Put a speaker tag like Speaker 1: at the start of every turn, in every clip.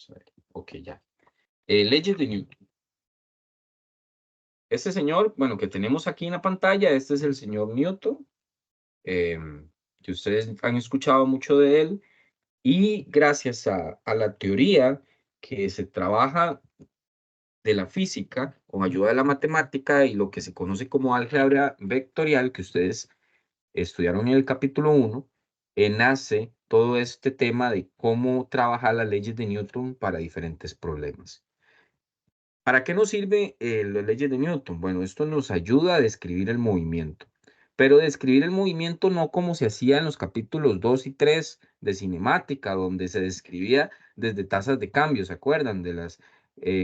Speaker 1: Vamos a ver. Ok, ya. Leyes de Newton. Este señor, bueno, que tenemos aquí en la pantalla, este es el señor Newton, que ustedes han escuchado mucho de él, y gracias a la teoría que se trabaja de la física con ayuda de la matemática y lo que se conoce como álgebra vectorial, que ustedes estudiaron en el capítulo 1, nace todo este tema de cómo trabajar las leyes de Newton para diferentes problemas. ¿Para qué nos sirve las leyes de Newton? Bueno, esto nos ayuda a describir el movimiento, pero describir el movimiento no como se hacía en los capítulos 2 y 3 de cinemática, donde se describía desde tasas de cambio, ¿se acuerdan? De los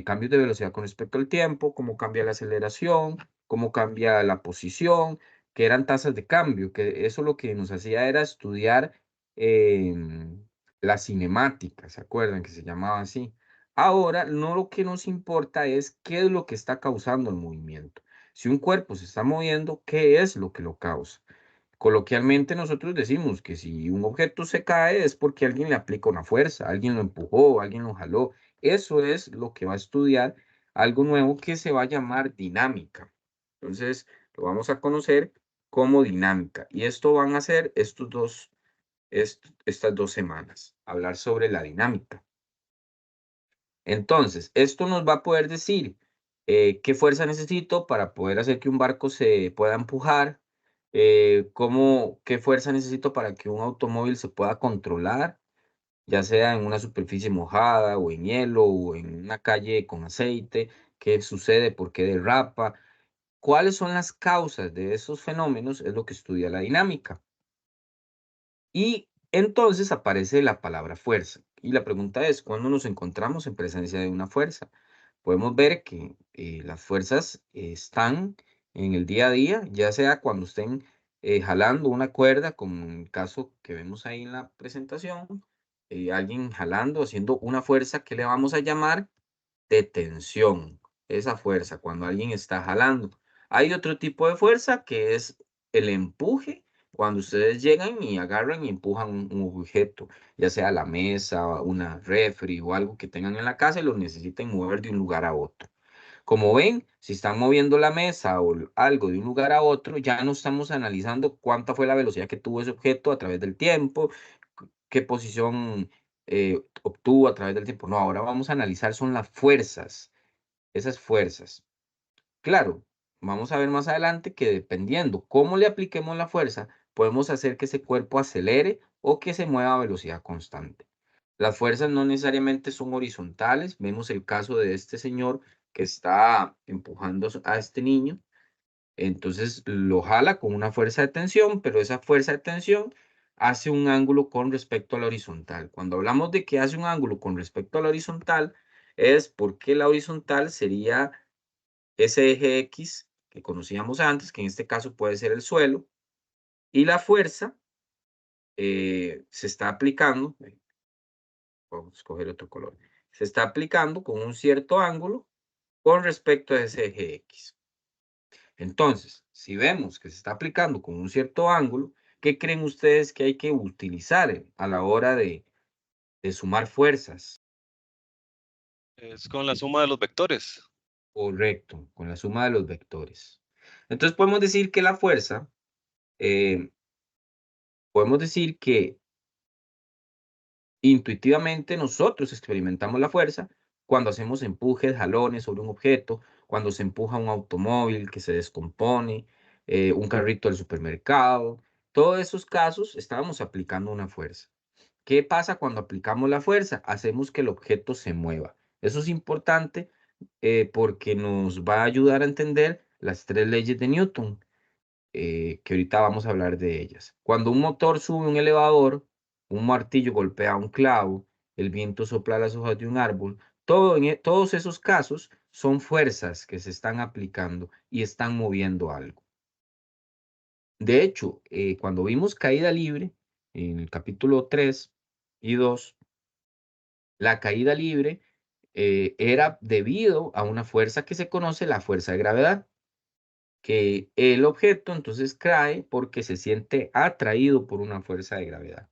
Speaker 1: cambios de velocidad con respecto al tiempo, cómo cambia la aceleración, cómo cambia la posición, que eran tasas de cambio, que eso lo que nos hacía era estudiar la cinemática, ¿se acuerdan? Que se llamaba así. Ahora, no lo que nos importa es qué es lo que está causando el movimiento. Si un cuerpo se está moviendo, ¿qué es lo que lo causa? Coloquialmente nosotros decimos que si un objeto se cae es porque alguien le aplica una fuerza, alguien lo empujó, alguien lo jaló. Eso es lo que va a estudiar algo nuevo que se va a llamar dinámica. Entonces, lo vamos a conocer como dinámica. Y esto van a ser estas 2 semanas, hablar sobre la dinámica. Entonces, esto nos va a poder decir qué fuerza necesito para poder hacer que un barco se pueda empujar, qué fuerza necesito para que un automóvil se pueda controlar, ya sea en una superficie mojada o en hielo o en una calle con aceite, qué sucede, por qué derrapa, cuáles son las causas de esos fenómenos, es lo que estudia la dinámica. Y entonces aparece la palabra fuerza. Y la pregunta es, ¿cuándo nos encontramos en presencia de una fuerza? Podemos ver que las fuerzas están en el día a día, ya sea cuando estén jalando una cuerda, como en el caso que vemos ahí en la presentación, alguien jalando, haciendo una fuerza que le vamos a llamar de tensión, esa fuerza, cuando alguien está jalando. Hay otro tipo de fuerza que es el empuje, cuando ustedes llegan y agarran y empujan un objeto, ya sea la mesa, una refri o algo que tengan en la casa y lo necesiten mover de un lugar a otro. Como ven, si están moviendo la mesa o algo de un lugar a otro, ya no estamos analizando cuánta fue la velocidad que tuvo ese objeto a través del tiempo, qué posición obtuvo a través del tiempo. No, ahora vamos a analizar son las fuerzas, esas fuerzas. Claro, vamos a ver más adelante que dependiendo cómo le apliquemos la fuerza, podemos hacer que ese cuerpo acelere o que se mueva a velocidad constante. Las fuerzas no necesariamente son horizontales. Vemos el caso de este señor que está empujando a este niño. Entonces lo jala con una fuerza de tensión, pero esa fuerza de tensión hace un ángulo con respecto a la horizontal. Cuando hablamos de que hace un ángulo con respecto a la horizontal, es porque la horizontal sería ese eje X que conocíamos antes, que en este caso puede ser el suelo, y la fuerza se está aplicando, vamos a escoger otro color, se está aplicando con un cierto ángulo con respecto a ese eje X. Entonces, si vemos que se está aplicando con un cierto ángulo, ¿qué creen ustedes que hay que utilizar a la hora de sumar fuerzas?
Speaker 2: Es con la suma de los vectores.
Speaker 1: Correcto, con la suma de los vectores. Entonces podemos decir que la fuerza, eh, podemos decir que intuitivamente nosotros experimentamos la fuerza cuando hacemos empujes, jalones sobre un objeto, cuando se empuja un automóvil que se descompone, un carrito del supermercado. Todos esos casos estábamos aplicando una fuerza. ¿Qué pasa cuando aplicamos la fuerza? Hacemos que el objeto se mueva. Eso es importante porque nos va a ayudar a entender las 3 leyes de Newton, que ahorita vamos a hablar de ellas. Cuando un motor sube un elevador, un martillo golpea un clavo, el viento sopla las hojas de un árbol, todos esos casos son fuerzas que se están aplicando y están moviendo algo. De hecho, cuando vimos caída libre, en el capítulo 3 y 2, la caída libre era debido a una fuerza que se conoce, la fuerza de gravedad, que el objeto entonces cae porque se siente atraído por una fuerza de gravedad.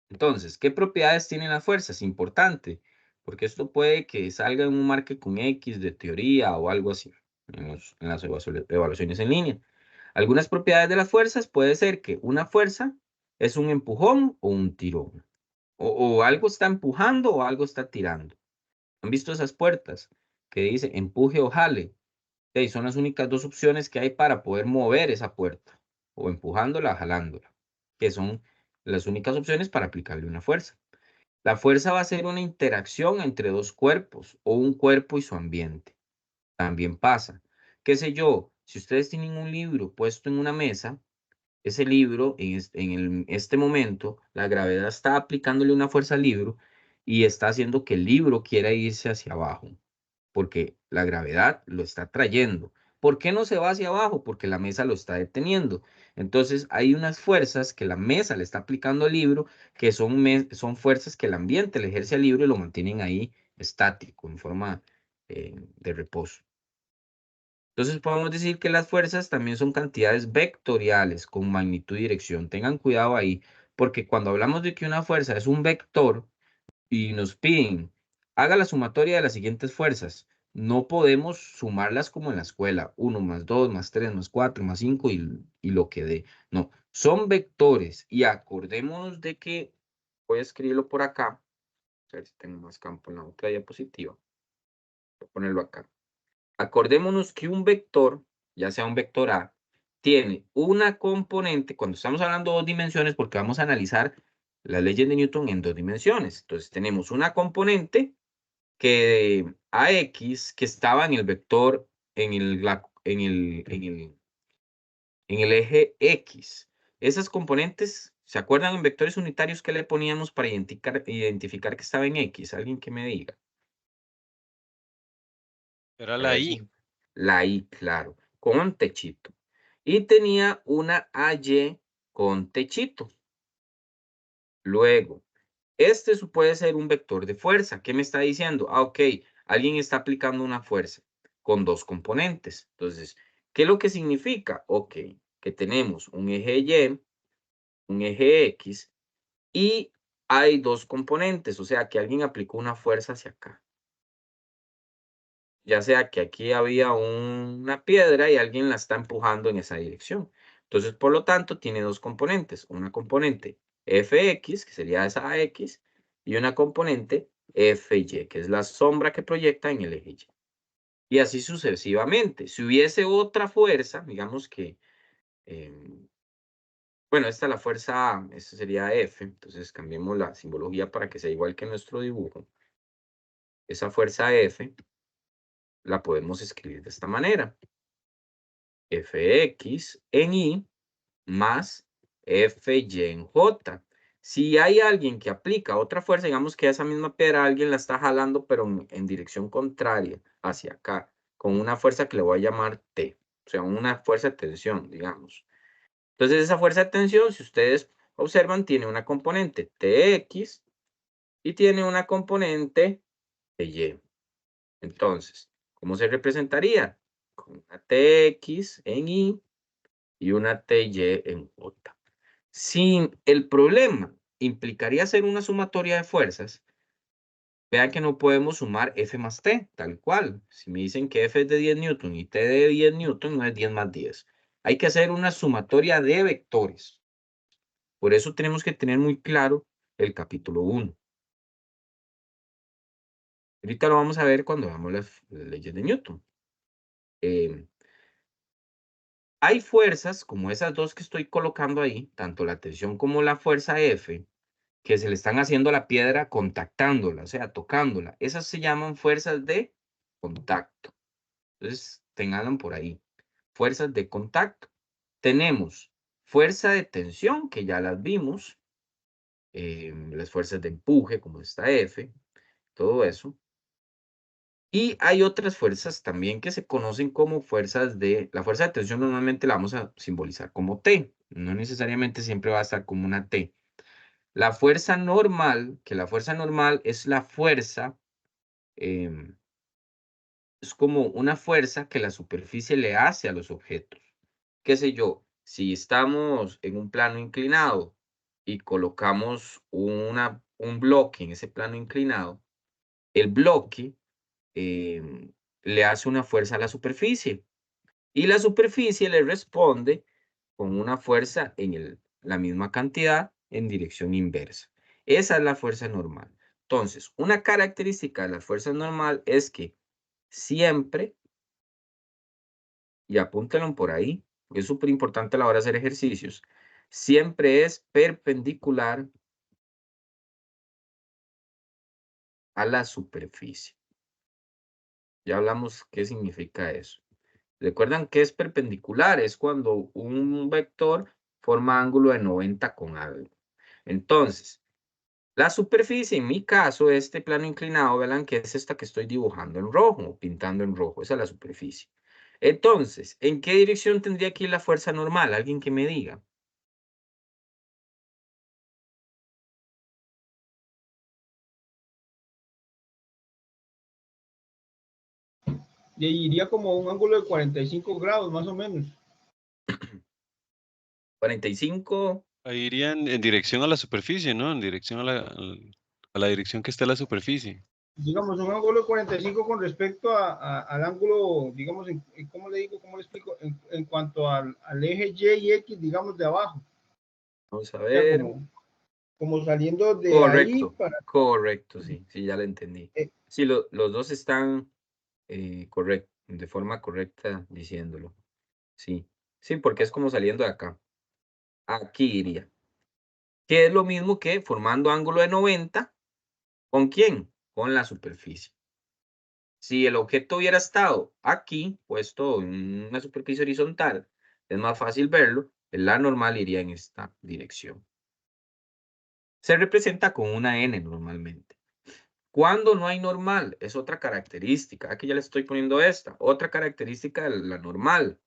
Speaker 1: Entonces, ¿qué propiedades tienen las fuerzas? Importante, porque esto puede que salga en un marque con X de teoría o algo así en las evaluaciones en línea. Algunas propiedades de las fuerzas puede ser que una fuerza es un empujón o un tirón. O algo está empujando o algo está tirando. ¿Han visto esas puertas que dice empuje o jale? Son las únicas dos opciones que hay para poder mover esa puerta, o empujándola o jalándola, que son las únicas opciones para aplicarle una fuerza. La fuerza va a ser una interacción entre dos cuerpos o un cuerpo y su ambiente. También pasa, qué sé yo, si ustedes tienen un libro puesto en una mesa, ese libro, este momento, la gravedad está aplicándole una fuerza al libro y está haciendo que el libro quiera irse hacia abajo, porque la gravedad lo está trayendo. ¿Por qué no se va hacia abajo? Porque la mesa lo está deteniendo. Entonces, hay unas fuerzas que la mesa le está aplicando al libro, que son fuerzas que el ambiente le ejerce al libro y lo mantienen ahí estático, en forma de reposo. Entonces podemos decir que las fuerzas también son cantidades vectoriales con magnitud y dirección. Tengan cuidado ahí, porque cuando hablamos de que una fuerza es un vector y nos piden, haga la sumatoria de las siguientes fuerzas, no podemos sumarlas como en la escuela, 1 más 2 más 3 más 4 más 5 y lo que dé. No, son vectores y acordémonos de que, voy a escribirlo por acá, a ver si tengo más campo en la otra diapositiva, voy a ponerlo acá. Acordémonos que un vector, ya sea un vector A, tiene una componente, cuando estamos hablando de dos dimensiones, porque vamos a analizar las leyes de Newton en dos dimensiones. Entonces tenemos una componente que AX que estaba en el vector, en el eje X. Esas componentes, ¿se acuerdan en vectores unitarios que le poníamos para identificar que estaba en X? Alguien que me diga.
Speaker 2: Era
Speaker 1: Para
Speaker 2: la
Speaker 1: ver
Speaker 2: I.
Speaker 1: si la I, claro, con techito. Y tenía una AY con techito. Luego, puede ser un vector de fuerza. ¿Qué me está diciendo? Ah, ok, alguien está aplicando una fuerza con dos componentes. Entonces, ¿qué es lo que significa? Ok, que tenemos un eje Y, un eje X, y hay dos componentes, o sea, que alguien aplicó una fuerza hacia acá. Ya sea que aquí había una piedra y alguien la está empujando en esa dirección. Entonces, por lo tanto, tiene dos componentes. Una componente Fx, que sería esa X, y una componente Fy, que es la sombra que proyecta en el eje Y. Y así sucesivamente. Si hubiese otra fuerza, digamos que, bueno, esta es la fuerza A, esta sería F, entonces cambiemos la simbología para que sea igual que nuestro dibujo. Esa fuerza F la podemos escribir de esta manera. Fx en Y más Fy en J. Si hay alguien que aplica otra fuerza, digamos que esa misma piedra alguien la está jalando, pero en dirección contraria, hacia acá, con una fuerza que le voy a llamar T, o sea, una fuerza de tensión, digamos. Entonces, esa fuerza de tensión, si ustedes observan, tiene una componente Tx y tiene una componente Y. Entonces, ¿cómo se representaría? Con una Tx en Y y una Ty en J. Si el problema implicaría hacer una sumatoria de fuerzas, vean que no podemos sumar F más T, tal cual. Si me dicen que F es de 10 newton y T de 10 newton, no es 10 más 10. Hay que hacer una sumatoria de vectores. Por eso tenemos que tener muy claro el capítulo 1. Ahorita lo vamos a ver cuando veamos las leyes de Newton. Eh, Hay fuerzas como esas dos que estoy colocando ahí, tanto la tensión como la fuerza F, que se le están haciendo a la piedra contactándola, o sea, tocándola. Esas se llaman fuerzas de contacto. Entonces, tenganlo por ahí. Fuerzas de contacto. Tenemos fuerza de tensión, que ya las vimos, las fuerzas de empuje, como esta F, todo eso. Y hay otras fuerzas también que se conocen como la fuerza de tensión normalmente la vamos a simbolizar como T, no necesariamente siempre va a estar como una T. La fuerza normal, que la fuerza normal es la fuerza, em, es como una fuerza que la superficie le hace a los objetos. Qué sé yo, si estamos en un plano inclinado y colocamos un bloque en ese plano inclinado, el bloque le hace una fuerza a la superficie y la superficie le responde con una fuerza en la misma cantidad en dirección inversa. Esa es la fuerza normal. Entonces, una característica de la fuerza normal es que siempre, y apúntenlo por ahí, porque es súper importante a la hora de hacer ejercicios, siempre es perpendicular a la superficie. Ya hablamos qué significa eso. ¿Recuerdan qué es perpendicular? Es cuando un vector forma ángulo de 90 con algo. Entonces, la superficie, en mi caso, este plano inclinado, vean que es esta que estoy dibujando en rojo, o pintando en rojo, esa es la superficie. Entonces, ¿en qué dirección tendría que ir la fuerza normal? Alguien que me diga.
Speaker 3: Y iría como un ángulo de 45 grados, más o menos.
Speaker 1: 45.
Speaker 2: Ahí iría en dirección a la superficie, ¿no? En dirección a la dirección que está la superficie.
Speaker 3: Digamos, un ángulo de 45 con respecto al ángulo, digamos, ¿cómo le digo, cómo le explico? En cuanto al eje Y y X, digamos, de abajo.
Speaker 1: Vamos a
Speaker 3: O sea,
Speaker 1: ver.
Speaker 3: como saliendo de ahí
Speaker 1: Correcto,
Speaker 3: para...
Speaker 1: correcto, sí, sí, ya lo entendí.
Speaker 3: eh,
Speaker 1: Sí, los dos están correcto, de forma correcta diciéndolo. Sí, sí, porque es como saliendo de acá. Aquí iría. Que es lo mismo que formando ángulo de 90. ¿Con quién? Con la superficie. Si el objeto hubiera estado aquí, puesto en una superficie horizontal, es más fácil verlo, la normal iría en esta dirección. Se representa con una N normalmente. Cuando no hay normal, es otra característica. Aquí ya le estoy poniendo esta. Otra característica de la normal.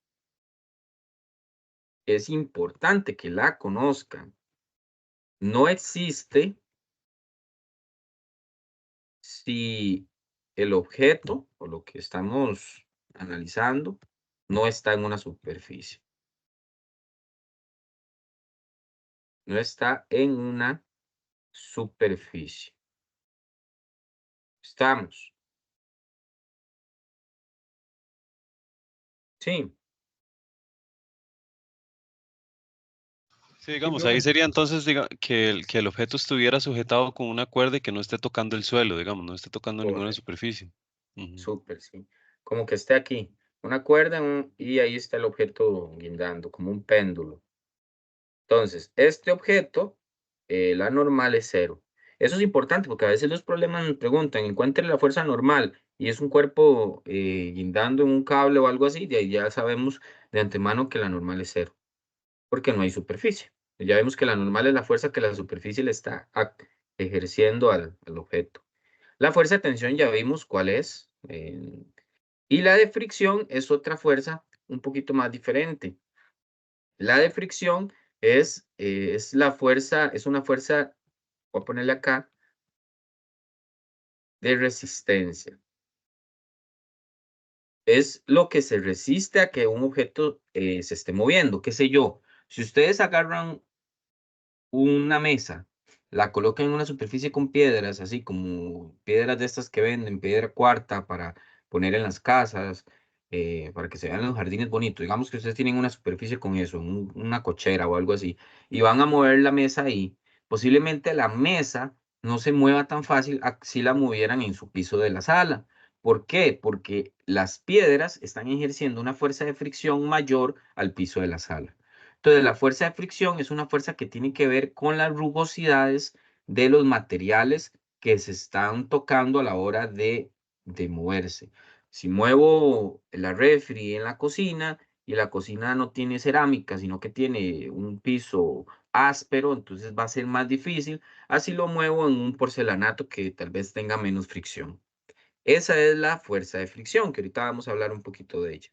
Speaker 1: Es importante que la conozcan. No existe si el objeto o lo que estamos analizando no está en una superficie. No está en una superficie. Estamos. Sí,
Speaker 2: Sí,
Speaker 3: sí,
Speaker 2: digamos, ahí
Speaker 3: profe.
Speaker 2: sería entonces que el objeto estuviera sujetado con una cuerda y que no esté tocando el suelo, digamos, no esté tocando ninguna
Speaker 1: correcto.
Speaker 2: superficie. Ujú.
Speaker 1: Súper, sí. Como que esté aquí. Una cuerda y ahí está el objeto guindando, como un péndulo. Entonces, este objeto, la normal es cero. Eso es importante porque a veces los problemas nos preguntan, encuentre la fuerza normal y es un cuerpo guindando en un cable o algo así, de ahí ya sabemos de antemano que la normal es cero, porque no hay superficie. Ya vemos que la normal es la fuerza que la superficie le está ejerciendo al objeto. La fuerza de tensión ya vimos cuál es. Y la de fricción es otra fuerza un poquito más diferente. La de fricción es la fuerza, es una fuerza, voy a ponerle acá, de resistencia. Es lo que se resiste a que un objeto se esté moviendo, qué sé yo. Si ustedes agarran una mesa, la colocan en una superficie con piedras, así como piedras de estas que venden, piedra cuarta para poner en las casas, para que se vean los jardines bonitos. Digamos que ustedes tienen una superficie con eso, una cochera o algo así, y van a mover la mesa ahí. Posiblemente la mesa no se mueva tan fácil si la movieran en su piso de la sala. ¿Por qué? Porque las piedras están ejerciendo una fuerza de fricción mayor al piso de la sala. Entonces, la fuerza de fricción es una fuerza que tiene que ver con las rugosidades de los materiales que se están tocando a la hora de moverse. Si muevo la refri en la cocina y la cocina no tiene cerámica, sino que tiene un piso áspero, entonces va a ser más difícil. Así lo muevo en un porcelanato que tal vez tenga menos fricción. Esa es la fuerza de fricción, que ahorita vamos a hablar un poquito de ella.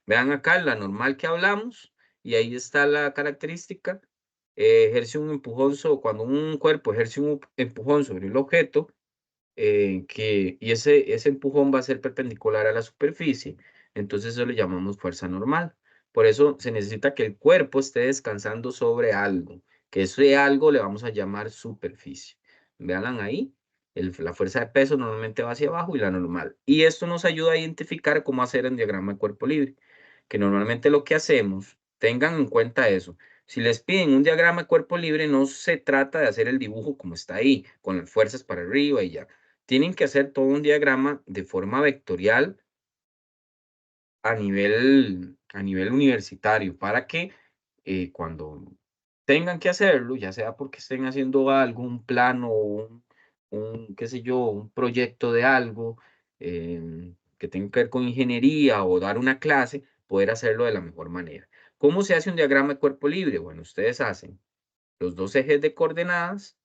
Speaker 1: Vean acá la normal que hablamos y ahí está la característica. Ejerce un empujón, cuando un cuerpo ejerce un empujón sobre el objeto, y ese empujón va a ser perpendicular a la superficie, entonces eso le llamamos fuerza normal. Por eso se necesita que el cuerpo esté descansando sobre algo. que ese algo le vamos a llamar superficie. Vean ahí, la fuerza de peso normalmente va hacia abajo y la normal. Y esto nos ayuda a identificar cómo hacer en diagrama de cuerpo libre, que normalmente lo que hacemos, tengan en cuenta eso. Si les piden un diagrama de cuerpo libre, no se trata de hacer el dibujo como está ahí, con las fuerzas para arriba y ya. Tienen que hacer todo un diagrama de forma vectorial a nivel universitario para que cuando tengan que hacerlo, ya sea porque estén haciendo algo, un plano o qué sé yo, un proyecto de algo que tenga que ver con ingeniería o dar una clase, poder hacerlo de la mejor manera. ¿Cómo se hace un diagrama de cuerpo libre? Bueno, ustedes hacen los dos ejes de coordenadas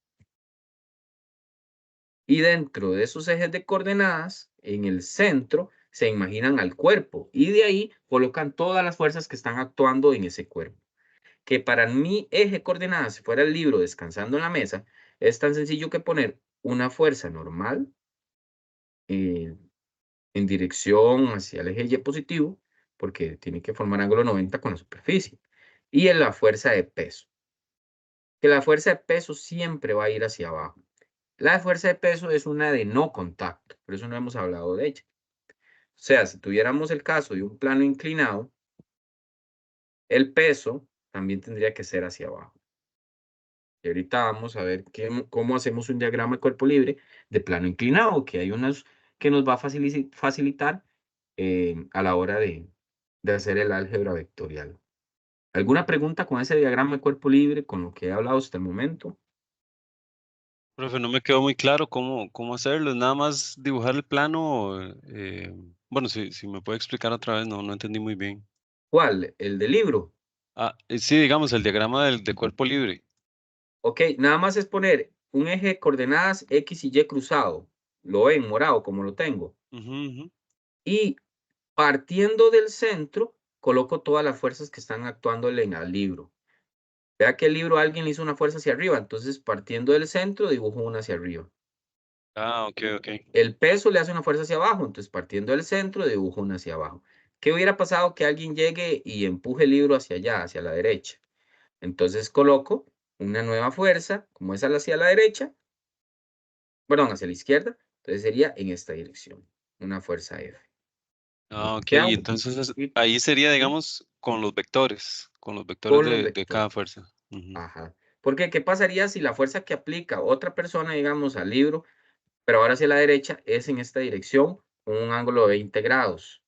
Speaker 1: y dentro de esos ejes de coordenadas, en el centro, se imaginan al cuerpo y de ahí colocan todas las fuerzas que están actuando en ese cuerpo. Que para mi eje de coordenadas, si fuera el libro descansando en la mesa, es tan sencillo que poner una fuerza normal eh, en dirección hacia el eje Y positivo, porque tiene que formar ángulo 90 con la superficie, y en la fuerza de peso, que la fuerza de peso siempre va a ir hacia abajo. La fuerza de peso es una de no contacto, por eso no hemos hablado de ella. O sea, si tuviéramos el caso de un plano inclinado, el peso también tendría que ser hacia abajo. Y ahorita vamos a ver cómo hacemos un diagrama de cuerpo libre de plano inclinado, que hay unas que nos va a facilitar a la hora de hacer el álgebra vectorial. ¿Alguna pregunta con ese diagrama de cuerpo libre, con lo que he hablado hasta el momento?
Speaker 2: Profe, no me quedó muy claro cómo hacerlo. ¿Es nada más dibujar el plano? Bueno, si me puede explicar otra vez, no entendí muy bien.
Speaker 1: ¿Cuál? ¿El del libro?
Speaker 2: Ah, sí, digamos, el diagrama de cuerpo libre.
Speaker 1: Ok, nada más es poner un eje de coordenadas X y Y cruzado. Lo ven morado como lo tengo.
Speaker 2: Ujú, ujú.
Speaker 1: Y partiendo del centro, coloco todas las fuerzas que están actuando en el libro. Vea que el libro alguien le hizo una fuerza hacia arriba, entonces partiendo del centro dibujo una hacia arriba.
Speaker 2: Ah, ok, ok.
Speaker 1: El peso le hace una fuerza hacia abajo, entonces partiendo del centro dibujo una hacia abajo. ¿Qué hubiera pasado que alguien llegue y empuje el libro hacia allá, hacia la derecha? Entonces coloco una nueva fuerza, como esa hacia la derecha, perdón, hacia la izquierda, entonces sería en esta dirección, una fuerza F.
Speaker 2: Ah, ok.
Speaker 1: ¿Qué hago?
Speaker 2: Entonces
Speaker 1: Y-
Speaker 2: ahí sería,
Speaker 1: ¿sí?
Speaker 2: digamos, con los vectores
Speaker 1: Con los
Speaker 2: de cada
Speaker 1: vectores.
Speaker 2: fuerza. Ujú.
Speaker 1: Ajá. Porque, ¿qué pasaría si la fuerza que aplica otra persona, digamos, al libro, pero ahora hacia la derecha, es en esta dirección, con un ángulo de 20 grados?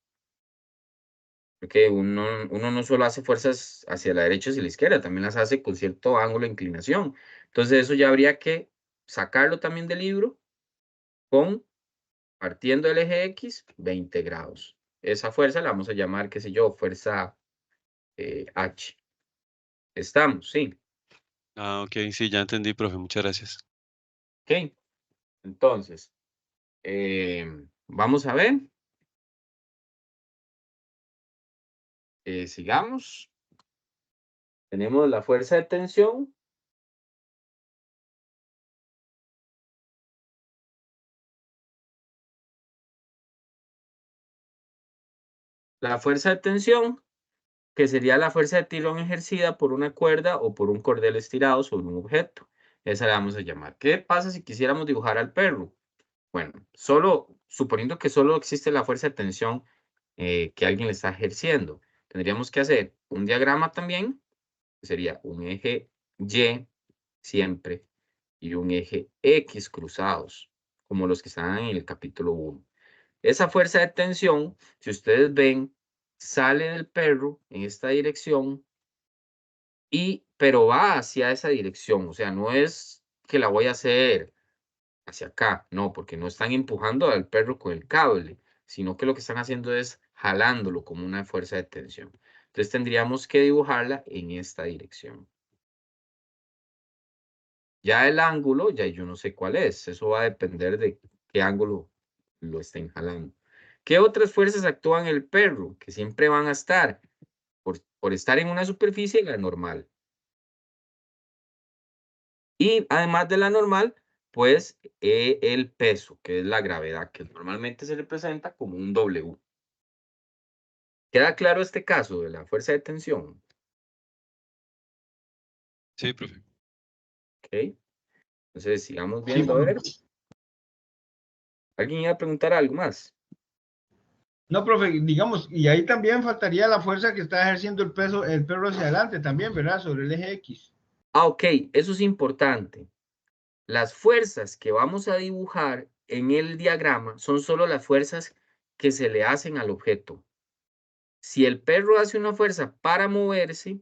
Speaker 1: Porque uno no solo hace fuerzas hacia la derecha y hacia la izquierda, también las hace con cierto ángulo de inclinación. Entonces, eso ya habría que sacarlo también del libro con, partiendo del eje X, 20 grados. Esa fuerza la vamos a llamar, qué sé yo, fuerza H. ¿Estamos? Sí.
Speaker 2: Ah, ok, sí, ya entendí, profe. Muchas gracias.
Speaker 1: Ok. Entonces, vamos a ver. Sigamos. Tenemos la fuerza de tensión. La fuerza de tensión, que sería la fuerza de tirón ejercida por una cuerda o por un cordel estirado sobre un objeto. Esa la vamos a llamar. ¿Qué pasa si quisiéramos dibujar al perro? Bueno, suponiendo que solo existe la fuerza de tensión que alguien le está ejerciendo, tendríamos que hacer un diagrama también, que sería un eje Y siempre y un eje X cruzados, como los que están en el capítulo 1. Esa fuerza de tensión, si ustedes ven, sale del perro en esta dirección pero va hacia esa dirección. O sea, no es que la voy a hacer hacia acá, no, porque no están empujando al perro con el cable, sino que lo que están haciendo es jalándolo como una fuerza de tensión. Entonces tendríamos que dibujarla en esta dirección. Ya el ángulo, ya yo no sé cuál es. Eso va a depender de qué ángulo lo estén jalando. ¿Qué otras fuerzas actúan el perro? Que siempre van a estar por estar en una superficie, la normal. Y además de la normal, pues el peso, que es la gravedad, que normalmente se representa como un W. ¿Queda claro este caso de la fuerza de tensión?
Speaker 2: Sí, profe.
Speaker 1: Entonces, sigamos
Speaker 3: Sí,
Speaker 1: viendo. A
Speaker 3: profe.
Speaker 1: ver, ¿alguien iba a preguntar algo más?
Speaker 3: No, profe, digamos, y ahí también faltaría la fuerza que está ejerciendo el perro hacia adelante también, ¿verdad? Sobre el eje X.
Speaker 1: Ah, ok, eso es importante. Las fuerzas que vamos a dibujar en el diagrama son solo las fuerzas que se le hacen al objeto. Si el perro hace una fuerza para moverse,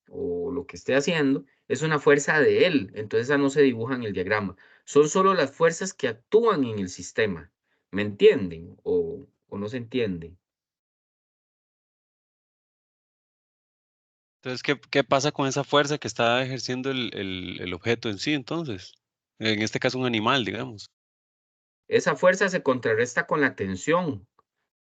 Speaker 1: o lo que esté haciendo, es una fuerza de él, entonces esa no se dibuja en el diagrama. Son solo las fuerzas que actúan en el sistema. ¿Me entienden? ¿O no se entiende?
Speaker 2: Entonces, ¿qué pasa con esa fuerza que está ejerciendo el objeto en sí, entonces? En este caso, un animal, digamos.
Speaker 1: Esa fuerza se contrarresta con la tensión,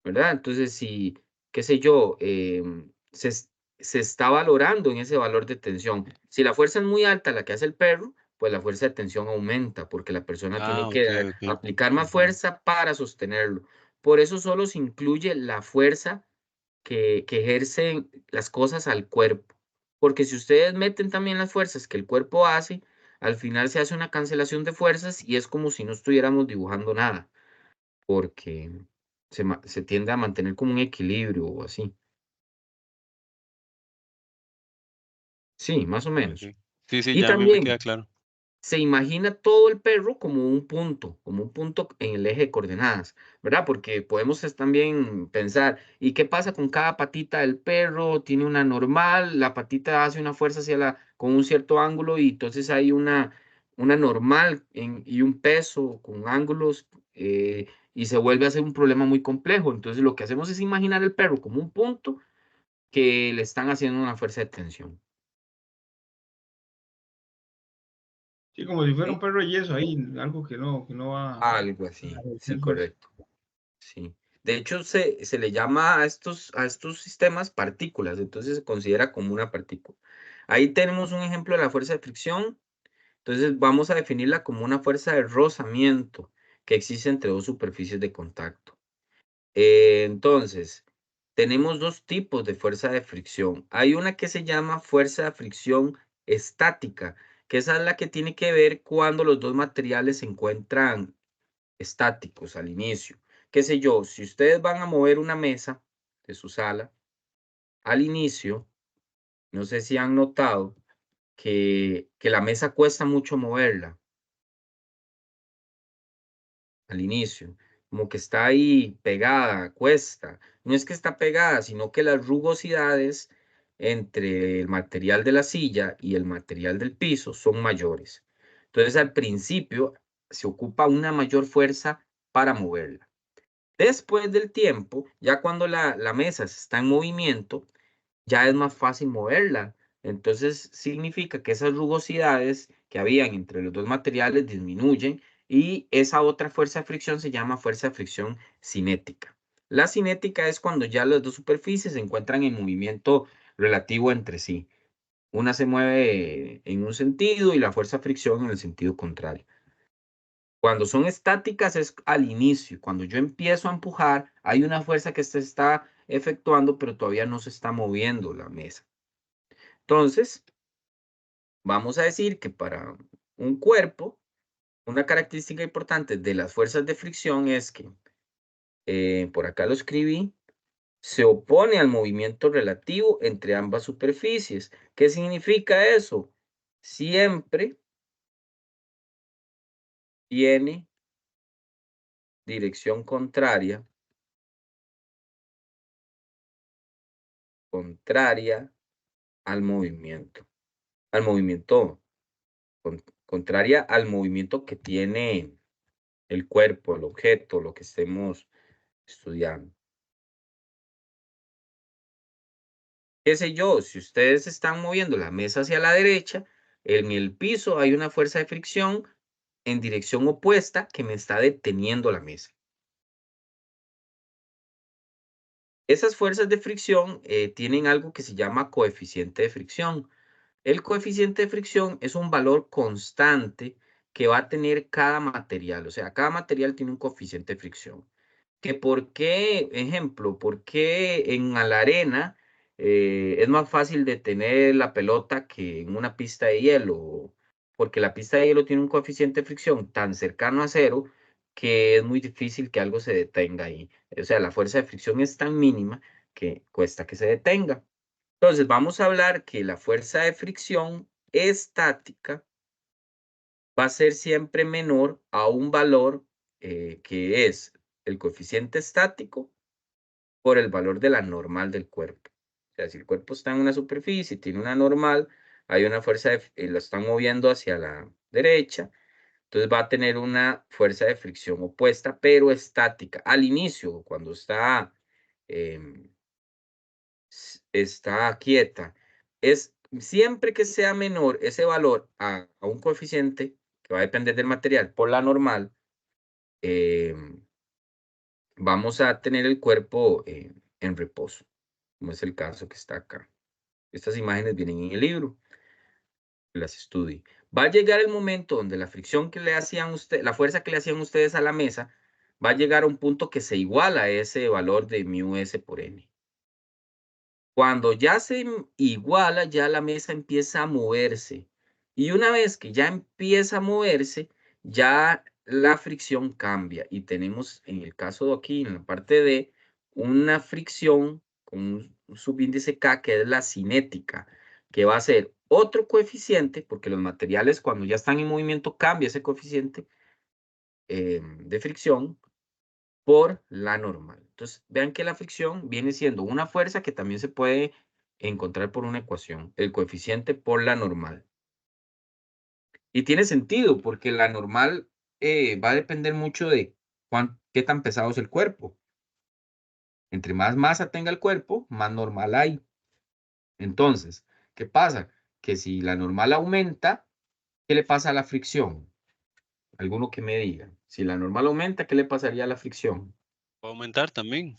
Speaker 1: ¿verdad? Entonces, si, qué sé yo, se está valorando en ese valor de tensión. Si la fuerza es muy alta, la que hace el perro, pues la fuerza de tensión aumenta, porque la persona tiene
Speaker 2: Ah, ok,
Speaker 1: que
Speaker 2: ok.
Speaker 1: aplicar más
Speaker 2: Ujú.
Speaker 1: fuerza para sostenerlo. Por eso solo se incluye la fuerza que ejercen las cosas al cuerpo. Porque si ustedes meten también las fuerzas que el cuerpo hace, al final se hace una cancelación de fuerzas y es como si no estuviéramos dibujando nada, porque se tiende a mantener como un equilibrio o así. Sí, más o
Speaker 2: Ok.
Speaker 1: menos.
Speaker 2: Sí, sí,
Speaker 1: Y
Speaker 2: ya a mí me queda
Speaker 1: también
Speaker 2: claro.
Speaker 1: se imagina todo el perro como un punto en el eje de coordenadas, ¿verdad? Porque podemos también pensar, ¿y qué pasa con cada patita del perro? Tiene una normal, la patita hace una fuerza hacia con un cierto ángulo y entonces hay una normal y un peso con ángulos y se vuelve a ser un problema muy complejo. Entonces lo que hacemos es imaginar el perro como un punto que le están haciendo una fuerza de tensión.
Speaker 3: Sí, como si fuera un
Speaker 1: ¿Sí?
Speaker 3: perro de yeso ahí, algo que no va
Speaker 1: Algo
Speaker 3: a
Speaker 1: así, sí,
Speaker 3: ejercer fuerza.
Speaker 1: correcto. Sí. De hecho, se le llama a estos sistemas partículas, entonces se considera como una partícula. Ahí tenemos un ejemplo de la fuerza de fricción. Entonces vamos a definirla como una fuerza de rozamiento que existe entre dos superficies de contacto. Entonces, tenemos dos tipos de fuerza de fricción. Hay una que se llama fuerza de fricción estática, que esa es la que tiene que ver cuando los dos materiales se encuentran estáticos al inicio. Qué sé yo, si ustedes van a mover una mesa de su sala, al inicio, no sé si han notado que la mesa cuesta mucho moverla al inicio, como que está ahí pegada, cuesta. No es que está pegada, sino que las rugosidades entre el material de la silla y el material del piso son mayores. Entonces, al principio se ocupa una mayor fuerza para moverla. Después del tiempo, ya cuando la mesa está en movimiento, ya es más fácil moverla. Entonces significa que esas rugosidades que habían entre los dos materiales disminuyen y esa otra fuerza de fricción se llama fuerza de fricción cinética. La cinética es cuando ya las dos superficies se encuentran en movimiento relativo entre sí. Una se mueve en un sentido y la fuerza de fricción en el sentido contrario. Cuando son estáticas es al inicio. Cuando yo empiezo a empujar, hay una fuerza que se está efectuando, pero todavía no se está moviendo la mesa. Entonces, vamos a decir que para un cuerpo, una característica importante de las fuerzas de fricción es que, por acá lo escribí, se opone al movimiento relativo entre ambas superficies. ¿Qué significa eso? Siempre tiene dirección contraria al movimiento. Al movimiento, contraria al movimiento que tiene el cuerpo, el objeto, lo que estemos estudiando. Qué sé yo, si ustedes están moviendo la mesa hacia la derecha, en el piso hay una fuerza de fricción en dirección opuesta que me está deteniendo la mesa. Esas fuerzas de fricción tienen algo que se llama coeficiente de fricción. El coeficiente de fricción es un valor constante que va a tener cada material. O sea, cada material tiene un coeficiente de fricción. Que por qué, ejemplo, por qué en la arena es más fácil detener la pelota que en una pista de hielo porque la pista de hielo tiene un coeficiente de fricción tan cercano a cero que es muy difícil que algo se detenga ahí. O sea, la fuerza de fricción es tan mínima que cuesta que se detenga. Entonces, vamos a hablar que la fuerza de fricción estática va a ser siempre menor a un valor que es el coeficiente estático por el valor de la normal del cuerpo. O sea, si el cuerpo está en una superficie, tiene una normal, hay una fuerza, lo están moviendo hacia la derecha, entonces va a tener una fuerza de fricción opuesta, pero estática. Al inicio, cuando está quieta, es siempre que sea menor ese valor a un coeficiente que va a depender del material por la normal, vamos a tener el cuerpo en reposo, como es el caso que está acá. Estas imágenes vienen en el libro, las estudie. Va a llegar el momento donde la fricción que le hacían la fuerza que le hacían ustedes a la mesa, va a llegar a un punto que se iguala a ese valor de μs por n. Cuando ya se iguala, ya la mesa empieza a moverse. Y una vez que ya empieza a moverse, ya la fricción cambia. Y tenemos en el caso de aquí, en la parte D, una fricción con un subíndice K, que es la cinética, que va a ser otro coeficiente, porque los materiales cuando ya están en movimiento cambia ese coeficiente de fricción por la normal. Entonces, vean que la fricción viene siendo una fuerza que también se puede encontrar por una ecuación, el coeficiente por la normal. Y tiene sentido, porque la normal va a depender mucho de qué tan pesado es el cuerpo. Entre más masa tenga el cuerpo, más normal hay. Entonces, ¿qué pasa? Que si la normal aumenta, ¿qué le pasa a la fricción? Alguno que me diga. Si la normal aumenta, ¿qué le pasaría a la fricción?
Speaker 2: Va a aumentar también.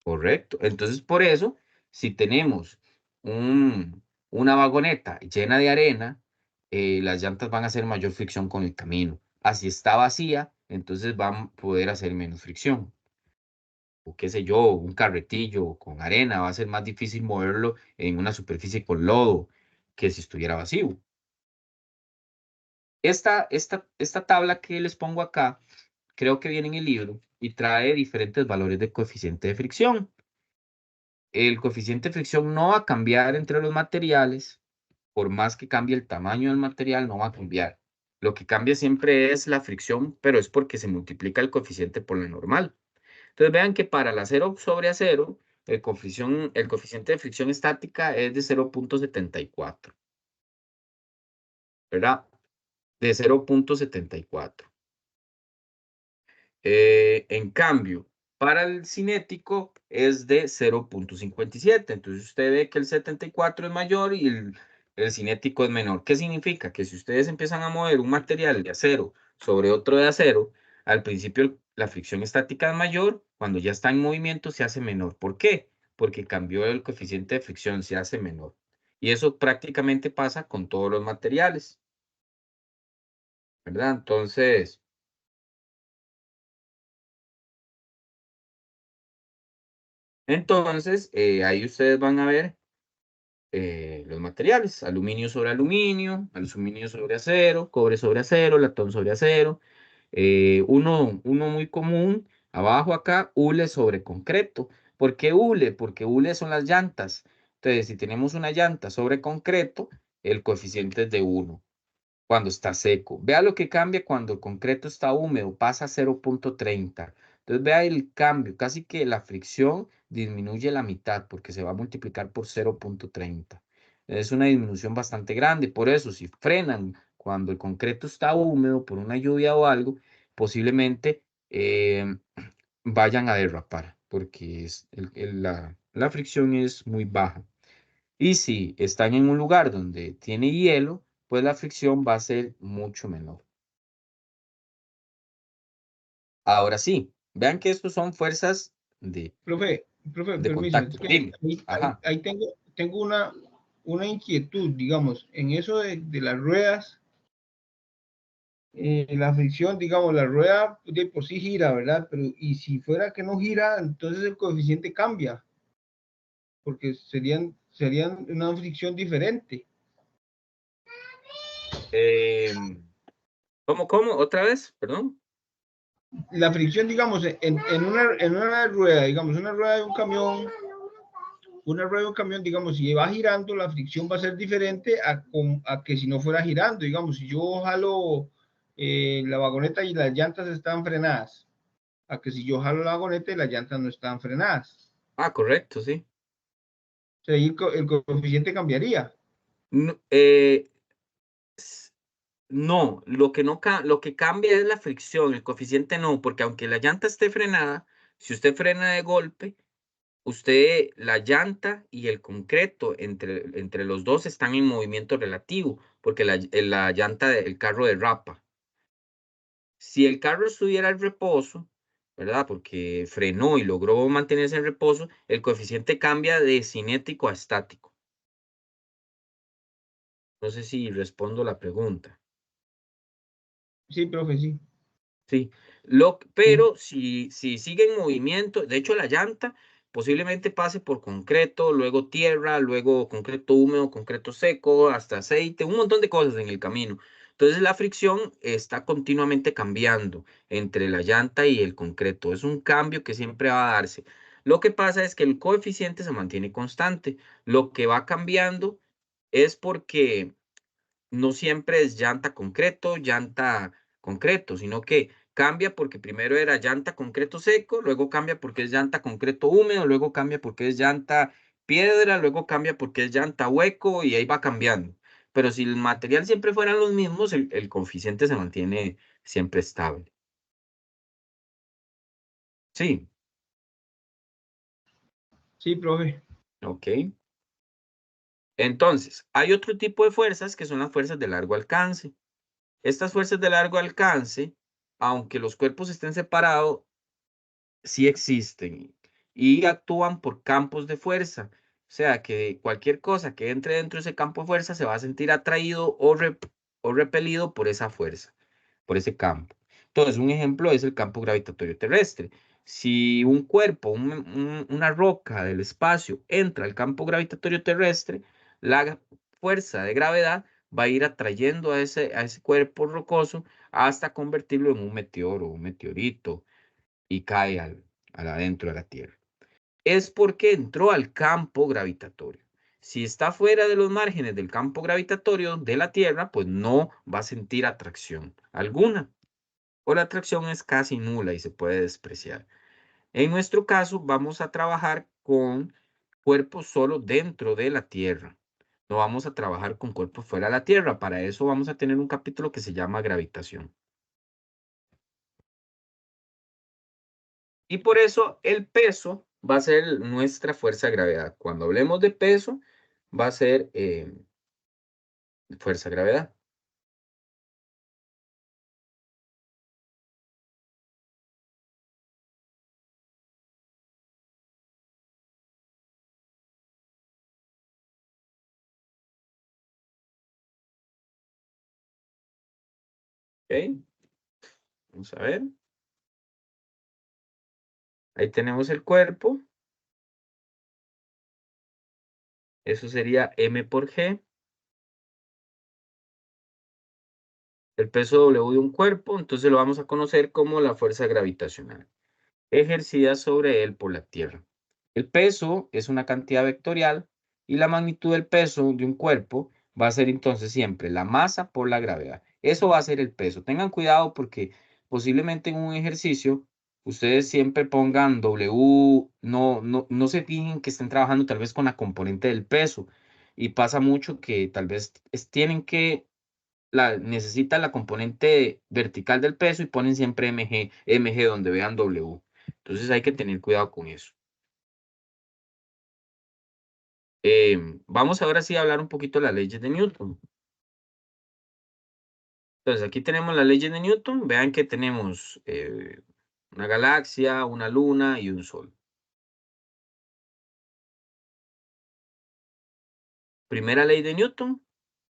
Speaker 1: Correcto. Entonces, por eso, si tenemos una vagoneta llena de arena, las llantas van a hacer mayor fricción con el camino. Así está vacía, entonces van a poder hacer menos fricción. O qué sé yo, un carretillo con arena, va a ser más difícil moverlo en una superficie con lodo que si estuviera vacío. Esta tabla que les pongo acá, creo que viene en el libro y trae diferentes valores de coeficiente de fricción. El coeficiente de fricción no va a cambiar entre los materiales, por más que cambie el tamaño del material, no va a cambiar. Lo que cambia siempre es la fricción, pero es porque se multiplica el coeficiente por la normal. Entonces vean que para el acero sobre acero, el coeficiente de fricción estática es de 0.74, ¿verdad? De 0.74. En cambio, para el cinético es de 0.57. Entonces usted ve que el 74 es mayor y el cinético es menor. ¿Qué significa? Que si ustedes empiezan a mover un material de acero sobre otro de acero, al principio la fricción estática es mayor, cuando ya está en movimiento se hace menor. ¿Por qué? Porque cambió el coeficiente de fricción, se hace menor. Y eso prácticamente pasa con todos los materiales, ¿verdad? Entonces, ahí ustedes van a ver los materiales, aluminio sobre acero, cobre sobre acero, latón sobre acero. Uno muy común, abajo acá, hule sobre concreto. ¿Por qué hule? Porque hule son las llantas. Entonces, si tenemos una llanta sobre concreto, el coeficiente es de 1 cuando está seco. Vea lo que cambia cuando el concreto está húmedo, pasa a 0.30. Entonces vea el cambio, casi que la fricción disminuye la mitad porque se va a multiplicar por 0.30. Es una disminución bastante grande, por eso si frenan cuando el concreto está húmedo por una lluvia o algo, posiblemente vayan a derrapar porque la fricción es muy baja. Y si están en un lugar donde tiene hielo, pues la fricción va a ser mucho menor. Ahora sí, vean que estos son fuerzas
Speaker 3: Profe,
Speaker 1: de
Speaker 3: permiso,
Speaker 1: contacto.
Speaker 3: es que
Speaker 1: Dime. Ajá.
Speaker 3: ahí tengo una inquietud, digamos, en eso de las ruedas, la fricción, digamos, la rueda de por sí gira, ¿verdad? Pero y si fuera que no gira, entonces el coeficiente cambia, porque serían una fricción diferente.
Speaker 1: ¿Cómo? ¿Otra vez? Perdón.
Speaker 3: La fricción, digamos, en una rueda, digamos, una rueda de un camión, digamos, si va girando, la fricción va a ser diferente a que si no fuera girando, digamos, si yo jalo la vagoneta y las llantas están frenadas, a que si yo jalo la vagoneta y las llantas no están frenadas.
Speaker 1: Ah, correcto, sí.
Speaker 3: O sea, ahí el coeficiente cambiaría.
Speaker 1: No, no, lo que cambia es la fricción, el coeficiente no, porque aunque la llanta esté frenada, si usted frena de golpe, la llanta y el concreto entre los dos están en movimiento relativo, porque la llanta del carro derrapa. Si el carro estuviera en reposo, ¿verdad? Porque frenó y logró mantenerse en reposo, el coeficiente cambia de cinético a estático. No sé si respondo la pregunta.
Speaker 3: Sí, profe, sí.
Speaker 1: Sí,
Speaker 3: Sí.
Speaker 1: pero si sigue en movimiento, de hecho la llanta posiblemente pase por concreto, luego tierra, luego concreto húmedo, concreto seco, hasta aceite, un montón de cosas en el camino. Entonces la fricción está continuamente cambiando entre la llanta y el concreto. Es un cambio que siempre va a darse. Lo que pasa es que el coeficiente se mantiene constante. Lo que va cambiando es porque no siempre es llanta concreto, sino que cambia porque primero era llanta concreto seco, luego cambia porque es llanta concreto húmedo, luego cambia porque es llanta piedra, luego cambia porque es llanta hueco y ahí va cambiando. Pero si el material siempre fueran los mismos, el coeficiente se mantiene siempre estable. Sí,
Speaker 3: Sí, profe.
Speaker 1: ok. Entonces, hay otro tipo de fuerzas que son las fuerzas de largo alcance. Estas fuerzas de largo alcance, aunque los cuerpos estén separados, sí existen y actúan por campos de fuerza. O sea, que cualquier cosa que entre dentro de ese campo de fuerza se va a sentir atraído o repelido por esa fuerza, por ese campo. Entonces, un ejemplo es el campo gravitatorio terrestre. Si un cuerpo, una roca del espacio entra al campo gravitatorio terrestre, la fuerza de gravedad va a ir atrayendo a ese cuerpo rocoso hasta convertirlo en un meteoro, un meteorito y cae al adentro de la Tierra. Es porque entró al campo gravitatorio. Si está fuera de los márgenes del campo gravitatorio de la Tierra, pues no va a sentir atracción alguna, o la atracción es casi nula y se puede despreciar. En nuestro caso, vamos a trabajar con cuerpos solo dentro de la Tierra. No vamos a trabajar con cuerpos fuera de la Tierra. Para eso vamos a tener un capítulo que se llama gravitación. Y por eso el peso va a ser nuestra fuerza de gravedad. Cuando hablemos de peso, va a ser fuerza de gravedad. ¿Ok? Vamos a ver. Ahí tenemos el cuerpo. Eso sería M por G. El peso W de un cuerpo, entonces lo vamos a conocer como la fuerza gravitacional, ejercida sobre él por la Tierra. El peso es una cantidad vectorial y la magnitud del peso de un cuerpo va a ser entonces siempre la masa por la gravedad. Eso va a ser el peso. Tengan cuidado porque posiblemente en un ejercicio ustedes siempre pongan W, no se fijen que estén trabajando tal vez con la componente del peso y pasa mucho que tal vez tienen que necesitan la componente vertical del peso y ponen siempre mg donde vean W. Entonces hay que tener cuidado con eso. Vamos ahora sí a hablar un poquito de las leyes de Newton. Entonces aquí tenemos las leyes de Newton. Vean que tenemos una galaxia, una luna y un sol. Primera ley de Newton.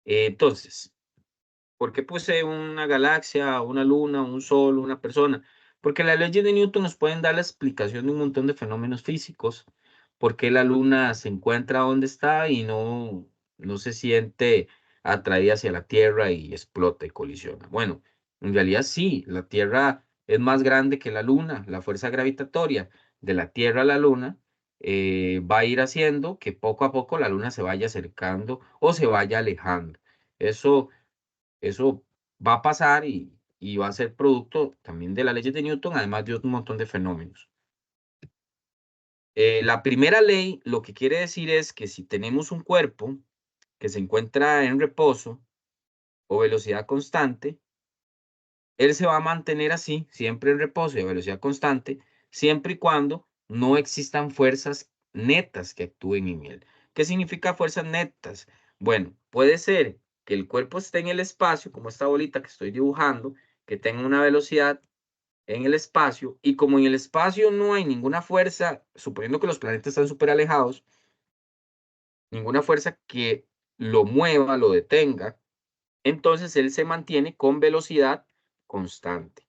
Speaker 1: Entonces, ¿por qué puse una galaxia, una luna, un sol, una persona? Porque las leyes de Newton nos pueden dar la explicación de un montón de fenómenos físicos. ¿Por qué la luna se encuentra donde está y no se siente atraída hacia la Tierra y explota y colisiona. Bueno, en realidad sí, la Tierra es más grande que la Luna. La fuerza gravitatoria de la Tierra a la Luna va a ir haciendo que poco a poco la Luna se vaya acercando o se vaya alejando. Eso va a pasar y va a ser producto también de las leyes de Newton, además de un montón de fenómenos. La primera ley lo que quiere decir es que si tenemos un cuerpo que se encuentra en reposo o velocidad constante, él se va a mantener así, siempre en reposo y a velocidad constante, siempre y cuando no existan fuerzas netas que actúen en él. ¿Qué significa fuerzas netas? Bueno, puede ser que el cuerpo esté en el espacio, como esta bolita que estoy dibujando, que tenga una velocidad en el espacio, y como en el espacio no hay ninguna fuerza, suponiendo que los planetas están súper alejados, ninguna fuerza que lo mueva, lo detenga, entonces él se mantiene con velocidad constante.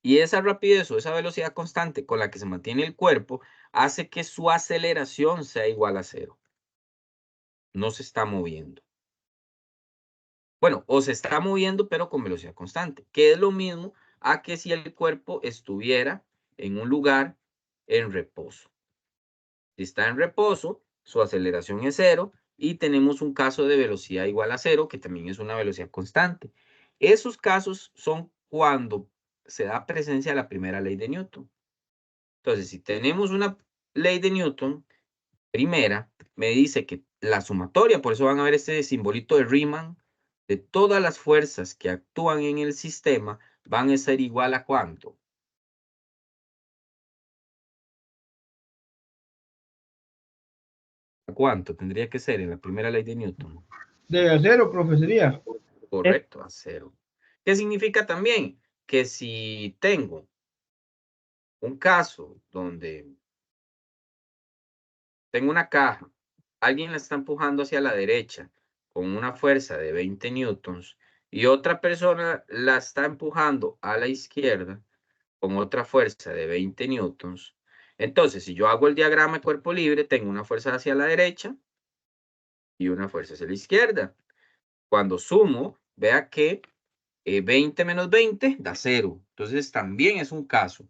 Speaker 1: Y esa rapidez o esa velocidad constante con la que se mantiene el cuerpo hace que su aceleración sea igual a 0. No se está moviendo. Bueno, o se está moviendo, pero con velocidad constante, que es lo mismo a que si el cuerpo estuviera en un lugar en reposo. Si está en reposo, su aceleración es 0 y tenemos un caso de velocidad igual a 0, que también es una velocidad constante. Esos casos son cuando se da presencia de la primera ley de Newton. Entonces, si tenemos una ley de Newton, primera, me dice que la sumatoria, por eso van a ver este simbolito de Riemann, de todas las fuerzas que actúan en el sistema, van a ser igual a ¿cuánto? ¿A cuánto tendría que ser en la primera ley de Newton?
Speaker 3: De 0, profe, sería.
Speaker 1: Correcto, a 0. ¿Qué significa también? Que si tengo un caso donde tengo una caja, alguien la está empujando hacia la derecha con una fuerza de 20 newtons y otra persona la está empujando a la izquierda con otra fuerza de 20 newtons. Entonces, si yo hago el diagrama de cuerpo libre, tengo una fuerza hacia la derecha y una fuerza hacia la izquierda. Cuando sumo, vea que 20 menos 20 da 0. Entonces, también es un caso.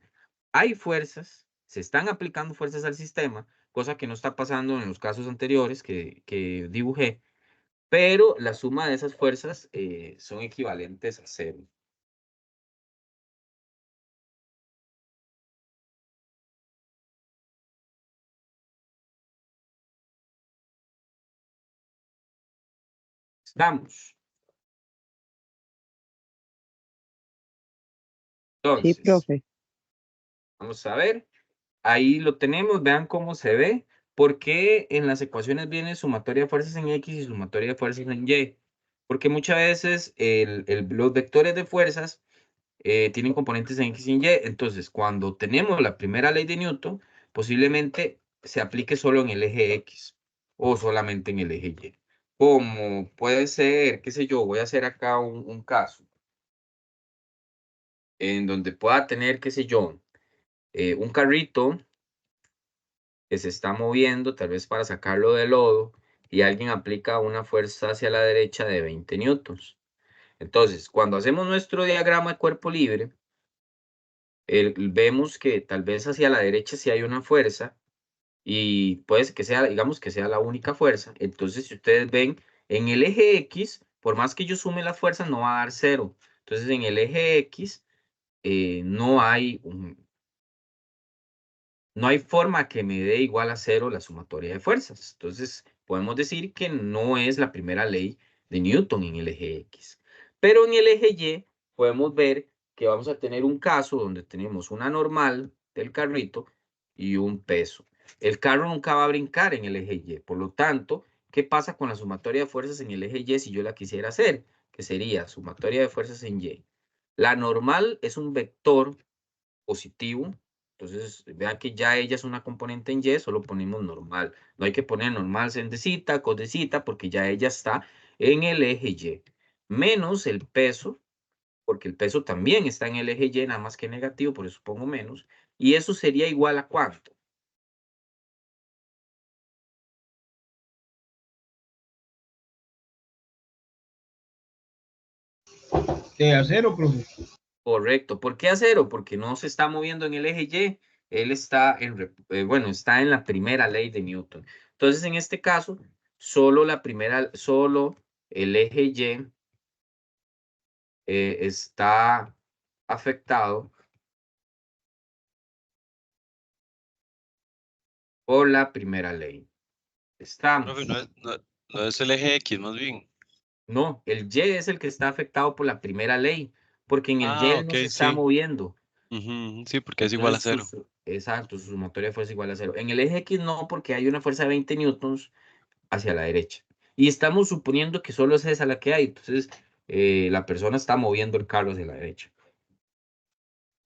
Speaker 1: Hay fuerzas, se están aplicando fuerzas al sistema, cosa que no está pasando en los casos anteriores que dibujé, pero la suma de esas fuerzas son equivalentes a 0. Estamos.
Speaker 4: Sí,
Speaker 1: Entonces,
Speaker 4: profe.
Speaker 1: vamos a ver. Ahí lo tenemos, vean cómo se ve, porque en las ecuaciones viene sumatoria de fuerzas en X y sumatoria de fuerzas en Y. Porque muchas veces los vectores de fuerzas tienen componentes en X y en Y. Entonces, cuando tenemos la primera ley de Newton, posiblemente se aplique solo en el eje X o solamente en el eje Y. Como puede ser, qué sé yo, voy a hacer acá un caso en donde pueda tener, qué sé yo, un carrito que se está moviendo, tal vez para sacarlo del lodo, y alguien aplica una fuerza hacia la derecha de 20 newtons. Entonces, cuando hacemos nuestro diagrama de cuerpo libre, vemos que tal vez hacia la derecha sí hay una fuerza, y puede que sea, digamos que sea la única fuerza. Entonces, si ustedes ven, en el eje X, por más que yo sume las fuerzas, no va a dar 0. Entonces, en el eje X no hay no hay forma que me dé igual a 0 la sumatoria de fuerzas. Entonces, podemos decir que no es la primera ley de Newton en el eje X. Pero en el eje Y podemos ver que vamos a tener un caso donde tenemos una normal del carrito y un peso. El carro nunca va a brincar en el eje Y. Por lo tanto, ¿qué pasa con la sumatoria de fuerzas en el eje Y si yo la quisiera hacer? Que sería sumatoria de fuerzas en Y. La normal es un vector positivo. Entonces, vean que ya ella es una componente en Y, solo ponemos normal. No hay que poner normal sendecita, codecita, porque ya ella está en el eje Y. Menos el peso, porque el peso también está en el eje Y, nada más que negativo, por eso pongo menos. Y eso sería igual a ¿cuánto?
Speaker 3: De acero, profe.
Speaker 1: Correcto. ¿Por qué a cero? Porque no se está moviendo en el eje Y. Él está bueno, está en la primera ley de Newton. Entonces, en este caso, solo el eje Y está afectado por la primera ley. Estamos.
Speaker 2: Profe, no es el eje X, más bien.
Speaker 1: No, el Y es el que está afectado por la primera ley, porque en el Y
Speaker 2: Ah,
Speaker 1: él
Speaker 2: ok,
Speaker 1: no se está
Speaker 2: sí.
Speaker 1: moviendo.
Speaker 2: Ujú, ujú, sí, porque es igual a
Speaker 1: Entonces,
Speaker 2: cero.
Speaker 1: exacto, su sumatoria de fuerza es igual a cero. En el eje X no, porque hay una fuerza de 20 newtons hacia la derecha. Y estamos suponiendo que solo es esa la que hay. Entonces, la persona está moviendo el carro hacia la derecha.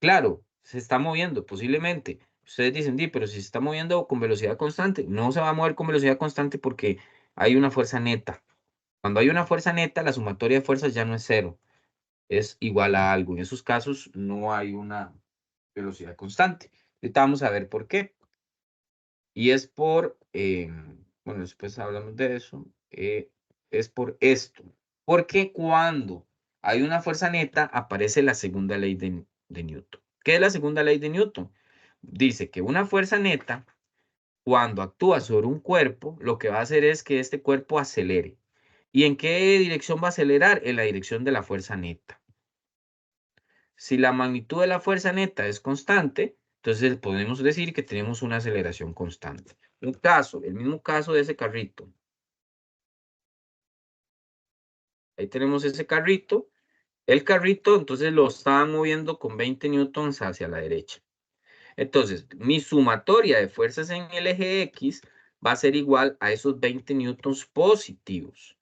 Speaker 1: Claro, se está moviendo, posiblemente. Ustedes dicen, "Di, pero si se está moviendo con velocidad constante". No se va a mover con velocidad constante porque hay una fuerza neta. Cuando hay una fuerza neta, la sumatoria de fuerzas ya no es cero, es igual a algo. En esos casos no hay una velocidad constante. Ahorita vamos a ver por qué. Y es bueno, después hablamos de eso, es por esto. Porque cuando hay una fuerza neta, aparece la segunda ley de Newton. ¿Qué es la segunda ley de Newton? Dice que una fuerza neta, cuando actúa sobre un cuerpo, lo que va a hacer es que este cuerpo acelere. ¿Y en qué dirección va a acelerar? En la dirección de la fuerza neta. Si la magnitud de la fuerza neta es constante, entonces podemos decir que tenemos una aceleración constante. El mismo caso de ese carrito. Ahí tenemos ese carrito. El carrito, entonces lo estaba moviendo con 20 newtons hacia la derecha. Entonces, mi sumatoria de fuerzas en el eje X va a ser igual a esos 20 newtons positivos.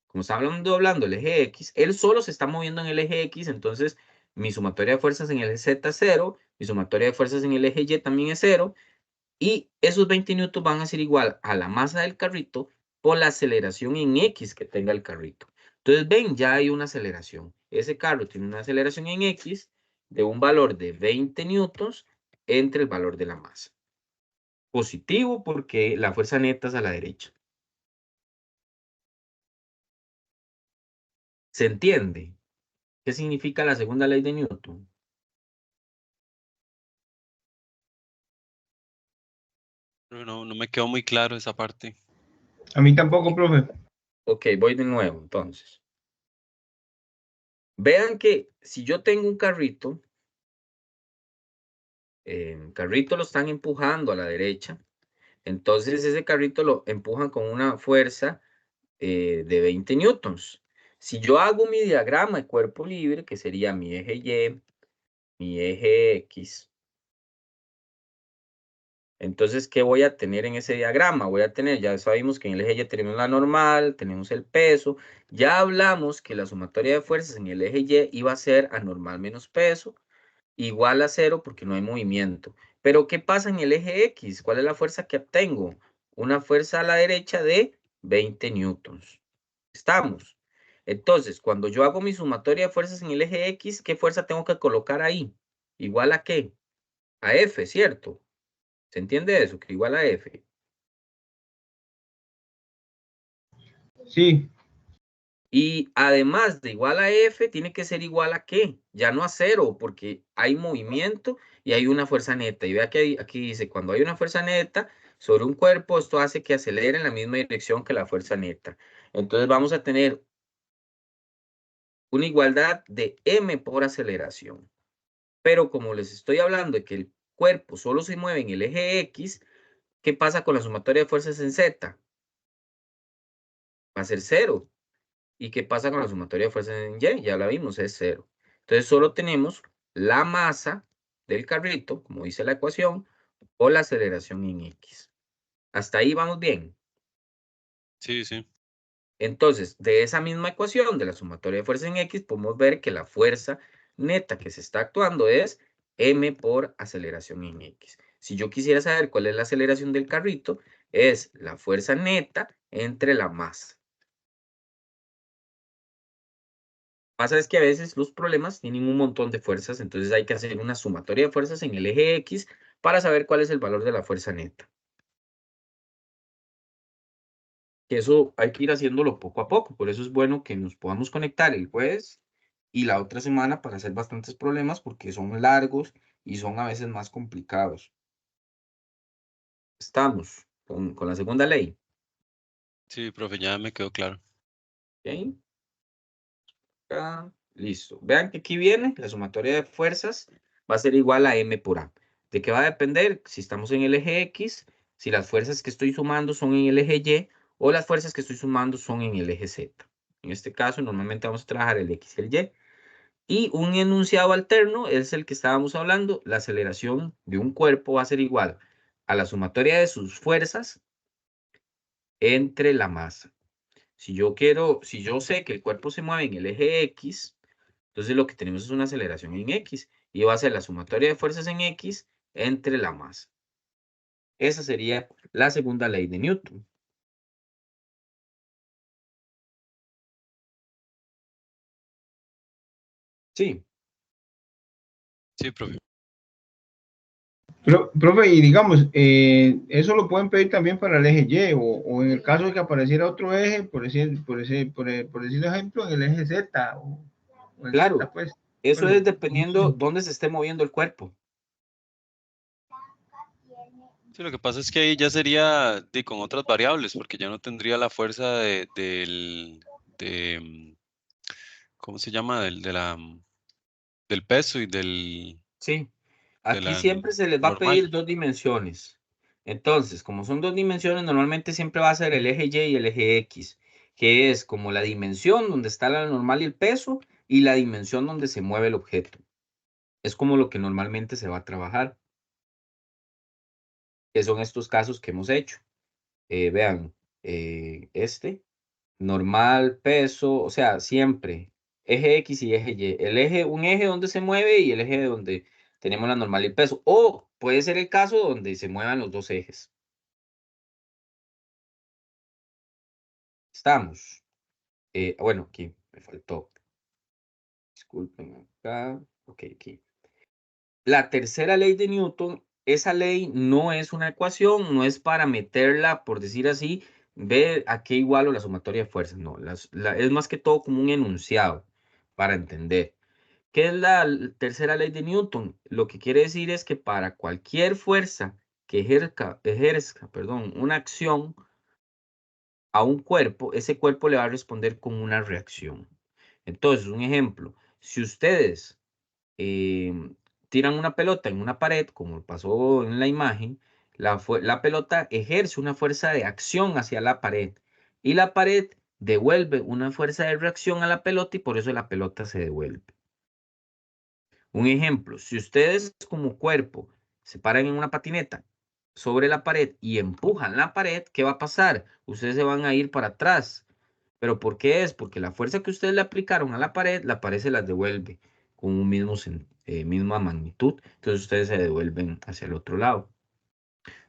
Speaker 1: Como está hablando del eje X, él solo se está moviendo en el eje X, entonces mi sumatoria de fuerzas en el eje Z es 0, mi sumatoria de fuerzas en el eje Y también es 0, y esos 20 newtons van a ser igual a la masa del carrito por la aceleración en X que tenga el carrito. Entonces, ven, ya hay una aceleración. Ese carro tiene una aceleración en X de un valor de 20 newtons entre el valor de la masa. Positivo porque la fuerza neta es a la derecha. ¿Se entiende? ¿Qué significa la segunda ley de Newton?
Speaker 2: No me quedó muy claro esa parte.
Speaker 3: A mí tampoco, profe.
Speaker 1: Ok, voy de nuevo entonces. Vean que si yo tengo un carrito, el carrito lo están empujando a la derecha, entonces ese carrito lo empujan con una fuerza de 20 newtons. Si yo hago mi diagrama de cuerpo libre, que sería mi eje Y, mi eje X, entonces, ¿qué voy a tener en ese diagrama? Voy a tener, ya sabemos que en el eje Y tenemos la normal, tenemos el peso. Ya hablamos que la sumatoria de fuerzas en el eje Y iba a ser a normal menos peso, igual a 0 porque no hay movimiento. Pero, ¿qué pasa en el eje X? ¿Cuál es la fuerza que obtengo? Una fuerza a la derecha de 20 newtons. ¿Estamos? Entonces, cuando yo hago mi sumatoria de fuerzas en el eje X, ¿qué fuerza tengo que colocar ahí? ¿Igual a qué? A F, ¿cierto? ¿Se entiende eso? Que igual a F.
Speaker 3: Sí,
Speaker 1: Y además de igual a F, tiene que ser igual a ¿qué? Ya no a 0, porque hay movimiento y hay una fuerza neta. Y vea que aquí dice, cuando hay una fuerza neta sobre un cuerpo, esto hace que acelere en la misma dirección que la fuerza neta. Entonces vamos a tener una igualdad de m por aceleración. Pero como les estoy hablando de que el cuerpo solo se mueve en el eje X, ¿qué pasa con la sumatoria de fuerzas en Z? Va a ser 0. ¿Y qué pasa con la sumatoria de fuerzas en Y? Ya la vimos, es 0. Entonces solo tenemos la masa del carrito, como dice la ecuación, o la aceleración en X. Hasta ahí vamos bien.
Speaker 2: Sí, sí.
Speaker 1: Entonces, de esa misma ecuación de la sumatoria de fuerzas en X, podemos ver que la fuerza neta que se está actuando es m por aceleración en X. Si yo quisiera saber cuál es la aceleración del carrito, es la fuerza neta entre la masa. Pasa es que a veces los problemas tienen un montón de fuerzas, entonces hay que hacer una sumatoria de fuerzas en el eje X para saber cuál es el valor de la fuerza neta. Que eso hay que ir haciéndolo poco a poco, por eso es bueno que nos podamos conectar el jueves y la otra semana para hacer bastantes problemas porque son largos y son a veces más complicados. Estamos con la segunda ley.
Speaker 2: Sí, profe, ya me quedó claro.
Speaker 1: ¿Ok? Listo. Vean que aquí viene la sumatoria de fuerzas va a ser igual a M por A. ¿De qué va a depender? Si estamos en el eje X, si las fuerzas que estoy sumando son en el eje Y o las fuerzas que estoy sumando son en el eje Z. En este caso, normalmente vamos a trabajar el X y el Y. Y un enunciado alterno es el que estábamos hablando. La aceleración de un cuerpo va a ser igual a la sumatoria de sus fuerzas entre la masa. Si yo sé que el cuerpo se mueve en el eje X, entonces lo que tenemos es una aceleración en X y va a ser la sumatoria de fuerzas en X entre la masa. Esa sería la segunda ley de Newton. Sí,
Speaker 2: Sí, profe.
Speaker 3: Profe, y digamos, eso lo pueden pedir también para el eje Y, o en el caso de que apareciera otro eje, por decir ejemplo, en el eje Z, o en
Speaker 1: claro.
Speaker 3: Z, pues.
Speaker 1: Eso
Speaker 3: Bueno,
Speaker 1: es dependiendo dónde se esté moviendo el cuerpo.
Speaker 2: Sí, lo que pasa es que ahí ya sería con otras variables, porque ya no tendría la fuerza ¿cómo se llama? Del peso y
Speaker 1: Sí.
Speaker 2: de
Speaker 1: Aquí
Speaker 2: la
Speaker 1: siempre se les va a
Speaker 2: normal.
Speaker 1: pedir 2 dimensiones. Entonces, como son 2 dimensiones, normalmente siempre va a ser el eje Y y el eje X, que es como la dimensión donde está la normal y el peso y la dimensión donde se mueve el objeto. Es como lo que normalmente se va a trabajar, que son estos casos que hemos hecho. Vean, normal, peso, o sea, siempre eje X y eje Y. Un eje donde se mueve y el eje donde tenemos la normal y el peso. O puede ser el caso donde se muevan los dos ejes. Estamos. Bueno, aquí me faltó. Disculpen acá. Ok, aquí. La tercera ley de Newton, esa ley no es una ecuación, no es para meterla, por decir así, ver a qué igualo la sumatoria de fuerzas. No, es más que todo como un enunciado para entender. ¿Qué es la tercera ley de Newton? Lo que quiere decir es que para cualquier fuerza que ejerza, perdón, una acción a un cuerpo, ese cuerpo le va a responder con una reacción. Entonces, un ejemplo, si ustedes tiran una pelota en una pared, como pasó en la imagen, la pelota ejerce una fuerza de acción hacia la pared y la pared devuelve una fuerza de reacción a la pelota y por eso la pelota se devuelve. Un ejemplo, si ustedes como cuerpo se paran en una patineta sobre la pared y empujan la pared, ¿qué va a pasar? Ustedes se van a ir para atrás. ¿Pero por qué es? Porque la fuerza que ustedes le aplicaron a la pared se las devuelve con un misma magnitud. Entonces ustedes se devuelven hacia el otro lado.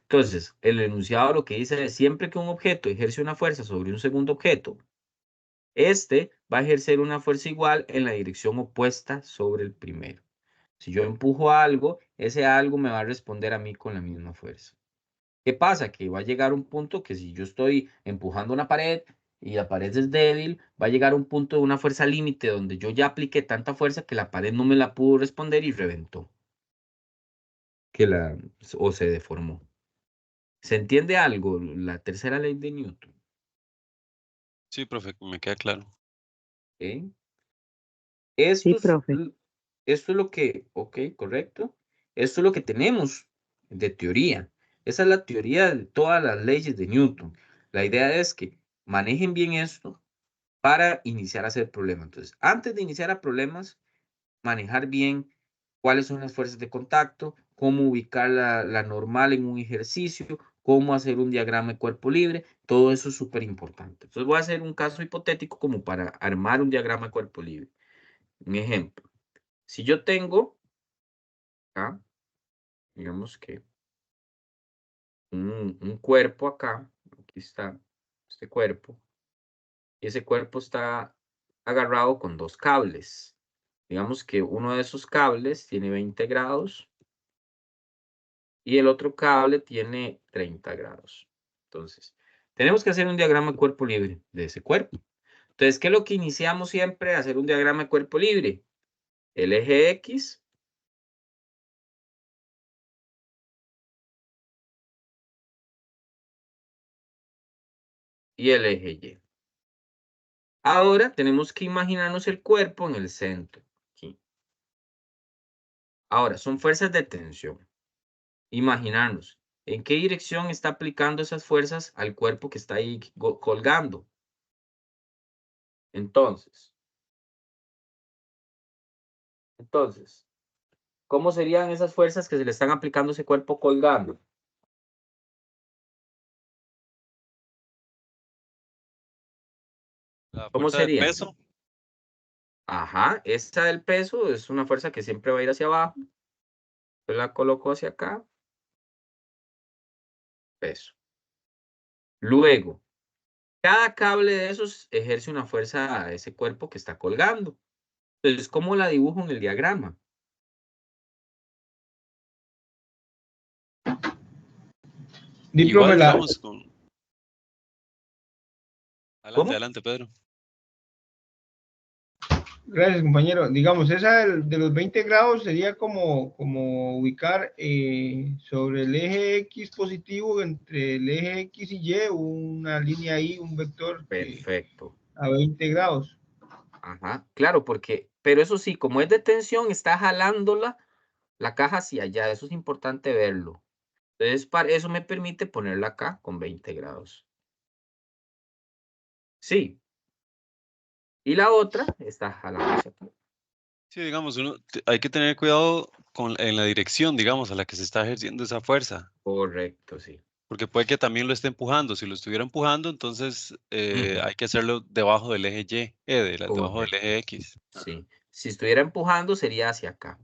Speaker 1: Entonces, el enunciado lo que dice es, siempre que un objeto ejerce una fuerza sobre un segundo objeto, este va a ejercer una fuerza igual en la dirección opuesta sobre el primero. Si yo empujo algo, ese algo me va a responder a mí con la misma fuerza. ¿Qué pasa? Que va a llegar un punto que si yo estoy empujando una pared y la pared es débil, va a llegar un punto de una fuerza límite donde yo ya apliqué tanta fuerza que la pared no me la pudo responder y reventó. O se deformó. ¿Se entiende algo? La tercera ley de Newton.
Speaker 2: Sí, profe, me queda claro.
Speaker 1: ¿Ok?
Speaker 4: Sí, profe.
Speaker 1: Esto es lo que, ok, correcto. Esto es lo que tenemos de teoría. Esa es la teoría de todas las leyes de Newton. La idea es que manejen bien esto para iniciar a hacer problemas. Entonces, antes de iniciar a problemas, manejar bien cuáles son las fuerzas de contacto, cómo ubicar la normal en un ejercicio, cómo hacer un diagrama de cuerpo libre, todo eso es súper importante. Entonces, voy a hacer un caso hipotético como para armar un diagrama de cuerpo libre. Un ejemplo. Si yo tengo acá, digamos que un cuerpo acá, aquí está este cuerpo, y ese cuerpo está agarrado con dos cables. Digamos que uno de esos cables tiene 20 grados y el otro cable tiene 30 grados. Entonces, tenemos que hacer un diagrama de cuerpo libre de ese cuerpo. Entonces, ¿qué es lo que iniciamos siempre? Hacer un diagrama de cuerpo libre. El eje X. Y el eje Y. Ahora tenemos que imaginarnos el cuerpo en el centro. Aquí. Ahora, son fuerzas de tensión. Imaginarnos en qué dirección está aplicando esas fuerzas al cuerpo que está ahí colgando. Entonces, ¿cómo serían esas fuerzas que se le están aplicando a ese cuerpo colgando?
Speaker 2: La
Speaker 1: ¿Cómo
Speaker 2: fuerza de
Speaker 1: serían?
Speaker 2: peso.
Speaker 1: Ajá, esta del peso es una fuerza que siempre va a ir hacia abajo. Yo la coloco hacia acá. Peso. Luego, cada cable de esos ejerce una fuerza a ese cuerpo que está colgando. Entonces, ¿cómo la dibujo en el diagrama?
Speaker 2: Igual, digamos, con...
Speaker 1: ¿Cómo?
Speaker 2: Adelante, Pedro.
Speaker 3: Gracias, compañero. Digamos, esa de los 20 grados sería como ubicar sobre el eje X positivo, entre el eje X y Y, una línea ahí, un vector
Speaker 1: Perfecto.
Speaker 3: a 20 grados.
Speaker 1: Ajá, claro, pero eso sí, como es de tensión, está jalándola la caja hacia allá. Eso es importante verlo. Entonces, eso me permite ponerla acá con 20 grados. Sí. Y la otra está jalando hacia acá.
Speaker 2: Sí, digamos, hay que tener cuidado en la dirección, digamos, a la que se está ejerciendo esa fuerza.
Speaker 1: Correcto, sí.
Speaker 2: Porque puede que también lo esté empujando. Si lo estuviera empujando, entonces hay que hacerlo debajo del eje Y, debajo del
Speaker 1: Correcto.
Speaker 2: eje X.
Speaker 1: Sí. Si estuviera empujando, sería hacia acá.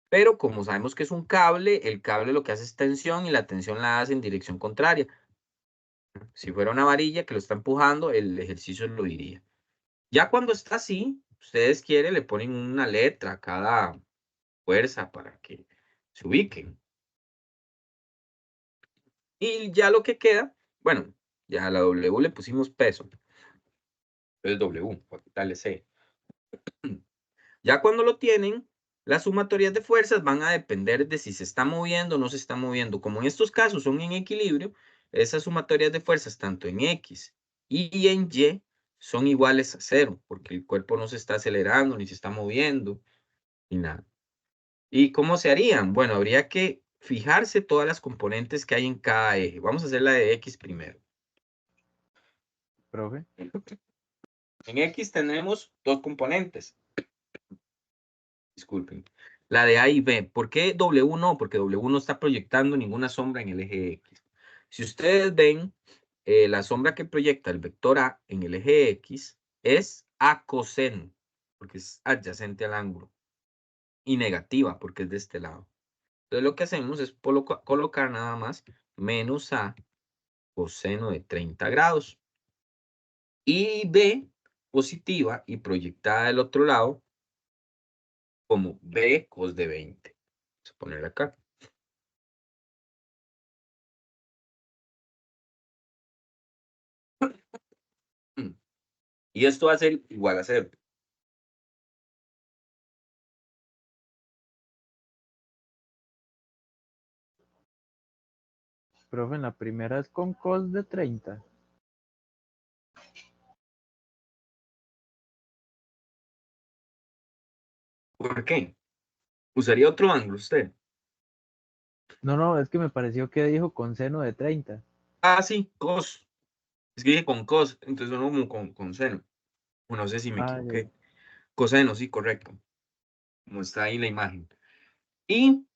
Speaker 1: Pero como sabemos que es un cable, el cable lo que hace es tensión y la tensión la hace en dirección contraria. Si fuera una varilla que lo está empujando, el ejercicio lo diría. Ya cuando está así, ustedes quieren, le ponen una letra a cada fuerza para que se ubiquen. Y ya lo que queda, bueno, ya a la W le pusimos peso. Entonces W, para quitarle C. Ya cuando lo tienen, las sumatorias de fuerzas van a depender de si se está moviendo o no se está moviendo. Como en estos casos son en equilibrio, esas sumatorias de fuerzas, tanto en X y en Y, son iguales a 0, porque el cuerpo no se está acelerando, ni se está moviendo, ni nada. ¿Y cómo se harían? Bueno, habría que fijarse todas las componentes que hay en cada eje. Vamos a hacer la de X primero.
Speaker 5: Profe.
Speaker 1: En X tenemos dos componentes. Disculpen. La de A y B. ¿Por qué W no? Porque W no está proyectando ninguna sombra en el eje X. Si ustedes ven, la sombra que proyecta el vector A en el eje X es A coseno, porque es adyacente al ángulo. Y negativa, porque es de este lado. Entonces lo que hacemos es colocar nada más menos A coseno de 30 grados. Y B positiva y proyectada del otro lado como B cos de 20. Vamos a poner acá. Y esto va a ser igual a 0.
Speaker 5: Profe, en la primera es con cos de 30.
Speaker 1: ¿Por qué? ¿Usaría otro ángulo usted?
Speaker 5: No, es que me pareció que dijo con seno de 30.
Speaker 1: Ah, sí, cos. Es que dije con cos, entonces no como con seno. No sé si me
Speaker 5: Ah, ya.
Speaker 1: equivoqué. Coseno, sí, correcto. Como está ahí la imagen. Y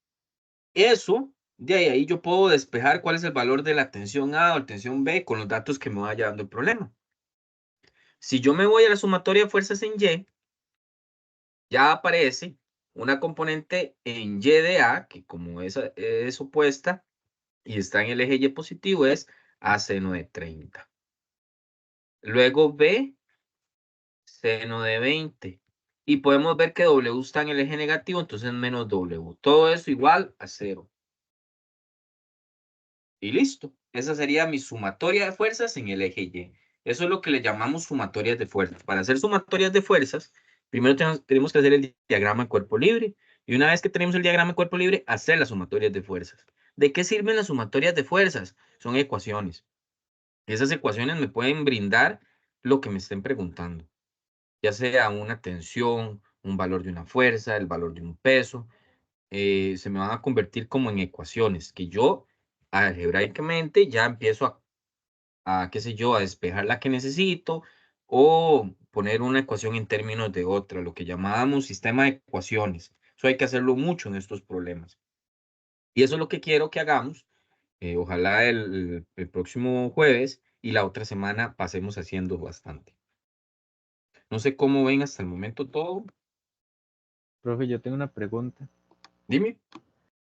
Speaker 1: eso, de ahí yo puedo despejar cuál es el valor de la tensión A o la tensión B con los datos que me vaya dando el problema. Si yo me voy a la sumatoria de fuerzas en Y, ya aparece una componente en Y de A, que como es opuesta y está en el eje Y positivo, es A seno de 30. Luego B, seno de 20. Y podemos ver que W está en el eje negativo, entonces menos W. Todo eso igual a 0. Y listo. Esa sería mi sumatoria de fuerzas en el eje Y. Eso es lo que le llamamos sumatorias de fuerzas. Para hacer sumatorias de fuerzas, primero tenemos que hacer el diagrama de cuerpo libre. Y una vez que tenemos el diagrama de cuerpo libre, hacer las sumatorias de fuerzas. ¿De qué sirven las sumatorias de fuerzas? Son ecuaciones. Esas ecuaciones me pueden brindar lo que me estén preguntando, ya sea una tensión, un valor de una fuerza, el valor de un peso. Se me van a convertir como en ecuaciones que yo algebraicamente ya empiezo qué sé yo, a despejar la que necesito o poner una ecuación en términos de otra, lo que llamábamos sistema de ecuaciones. Eso hay que hacerlo mucho en estos problemas. Y eso es lo que quiero que hagamos. Ojalá el próximo jueves y la otra semana pasemos haciendo bastante. No sé cómo ven hasta el momento todo.
Speaker 5: Profe, yo tengo una pregunta.
Speaker 1: Dime.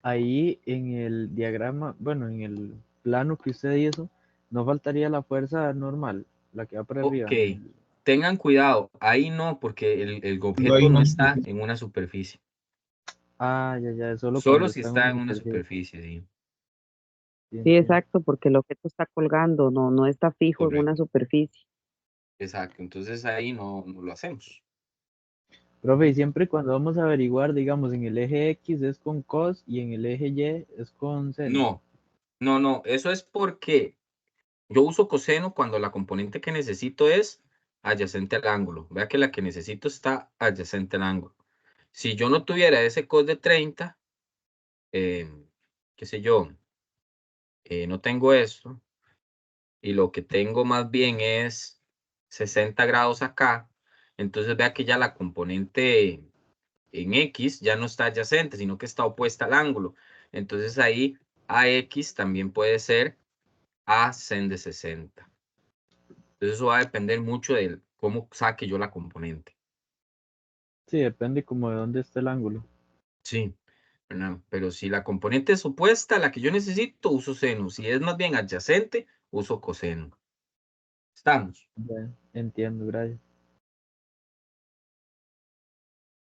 Speaker 5: Ahí en el diagrama, bueno, en el plano que usted hizo, ¿no faltaría la fuerza normal, la que va para arriba?
Speaker 1: Ok, tengan cuidado. Ahí no, porque el
Speaker 3: No,
Speaker 1: objeto
Speaker 3: ahí
Speaker 1: no
Speaker 3: no.
Speaker 1: está en una superficie.
Speaker 5: Ah, ya, es solo
Speaker 1: Solo
Speaker 5: cuando
Speaker 1: si
Speaker 5: está en
Speaker 1: está
Speaker 5: una
Speaker 1: en una
Speaker 5: superficie.
Speaker 1: superficie, sí.
Speaker 5: Sí,
Speaker 4: Sí,
Speaker 5: entiendo.
Speaker 4: exacto, porque el objeto está colgando, no está fijo en una
Speaker 1: Correcto.
Speaker 4: superficie.
Speaker 1: Exacto. Entonces ahí no lo hacemos.
Speaker 5: Profe, y siempre cuando vamos a averiguar, digamos, en el eje X es con cos y en el eje Y es con seno.
Speaker 1: No. Eso es porque yo uso coseno cuando la componente que necesito es adyacente al ángulo. Vea que la que necesito está adyacente al ángulo. Si yo no tuviera ese cos de 30, qué sé yo, no tengo esto, y lo que tengo más bien es 60 grados acá, entonces vea que ya la componente en X ya no está adyacente, sino que está opuesta al ángulo. Entonces ahí AX también puede ser a sen de 60. Entonces eso va a depender mucho de cómo saque yo la componente.
Speaker 5: Sí, depende como de dónde está el ángulo.
Speaker 1: Sí, ¿verdad? Pero si la componente es opuesta a la que yo necesito, uso seno. Si es más bien adyacente, uso coseno. ¿Estamos?
Speaker 5: Ya, entiendo, gracias.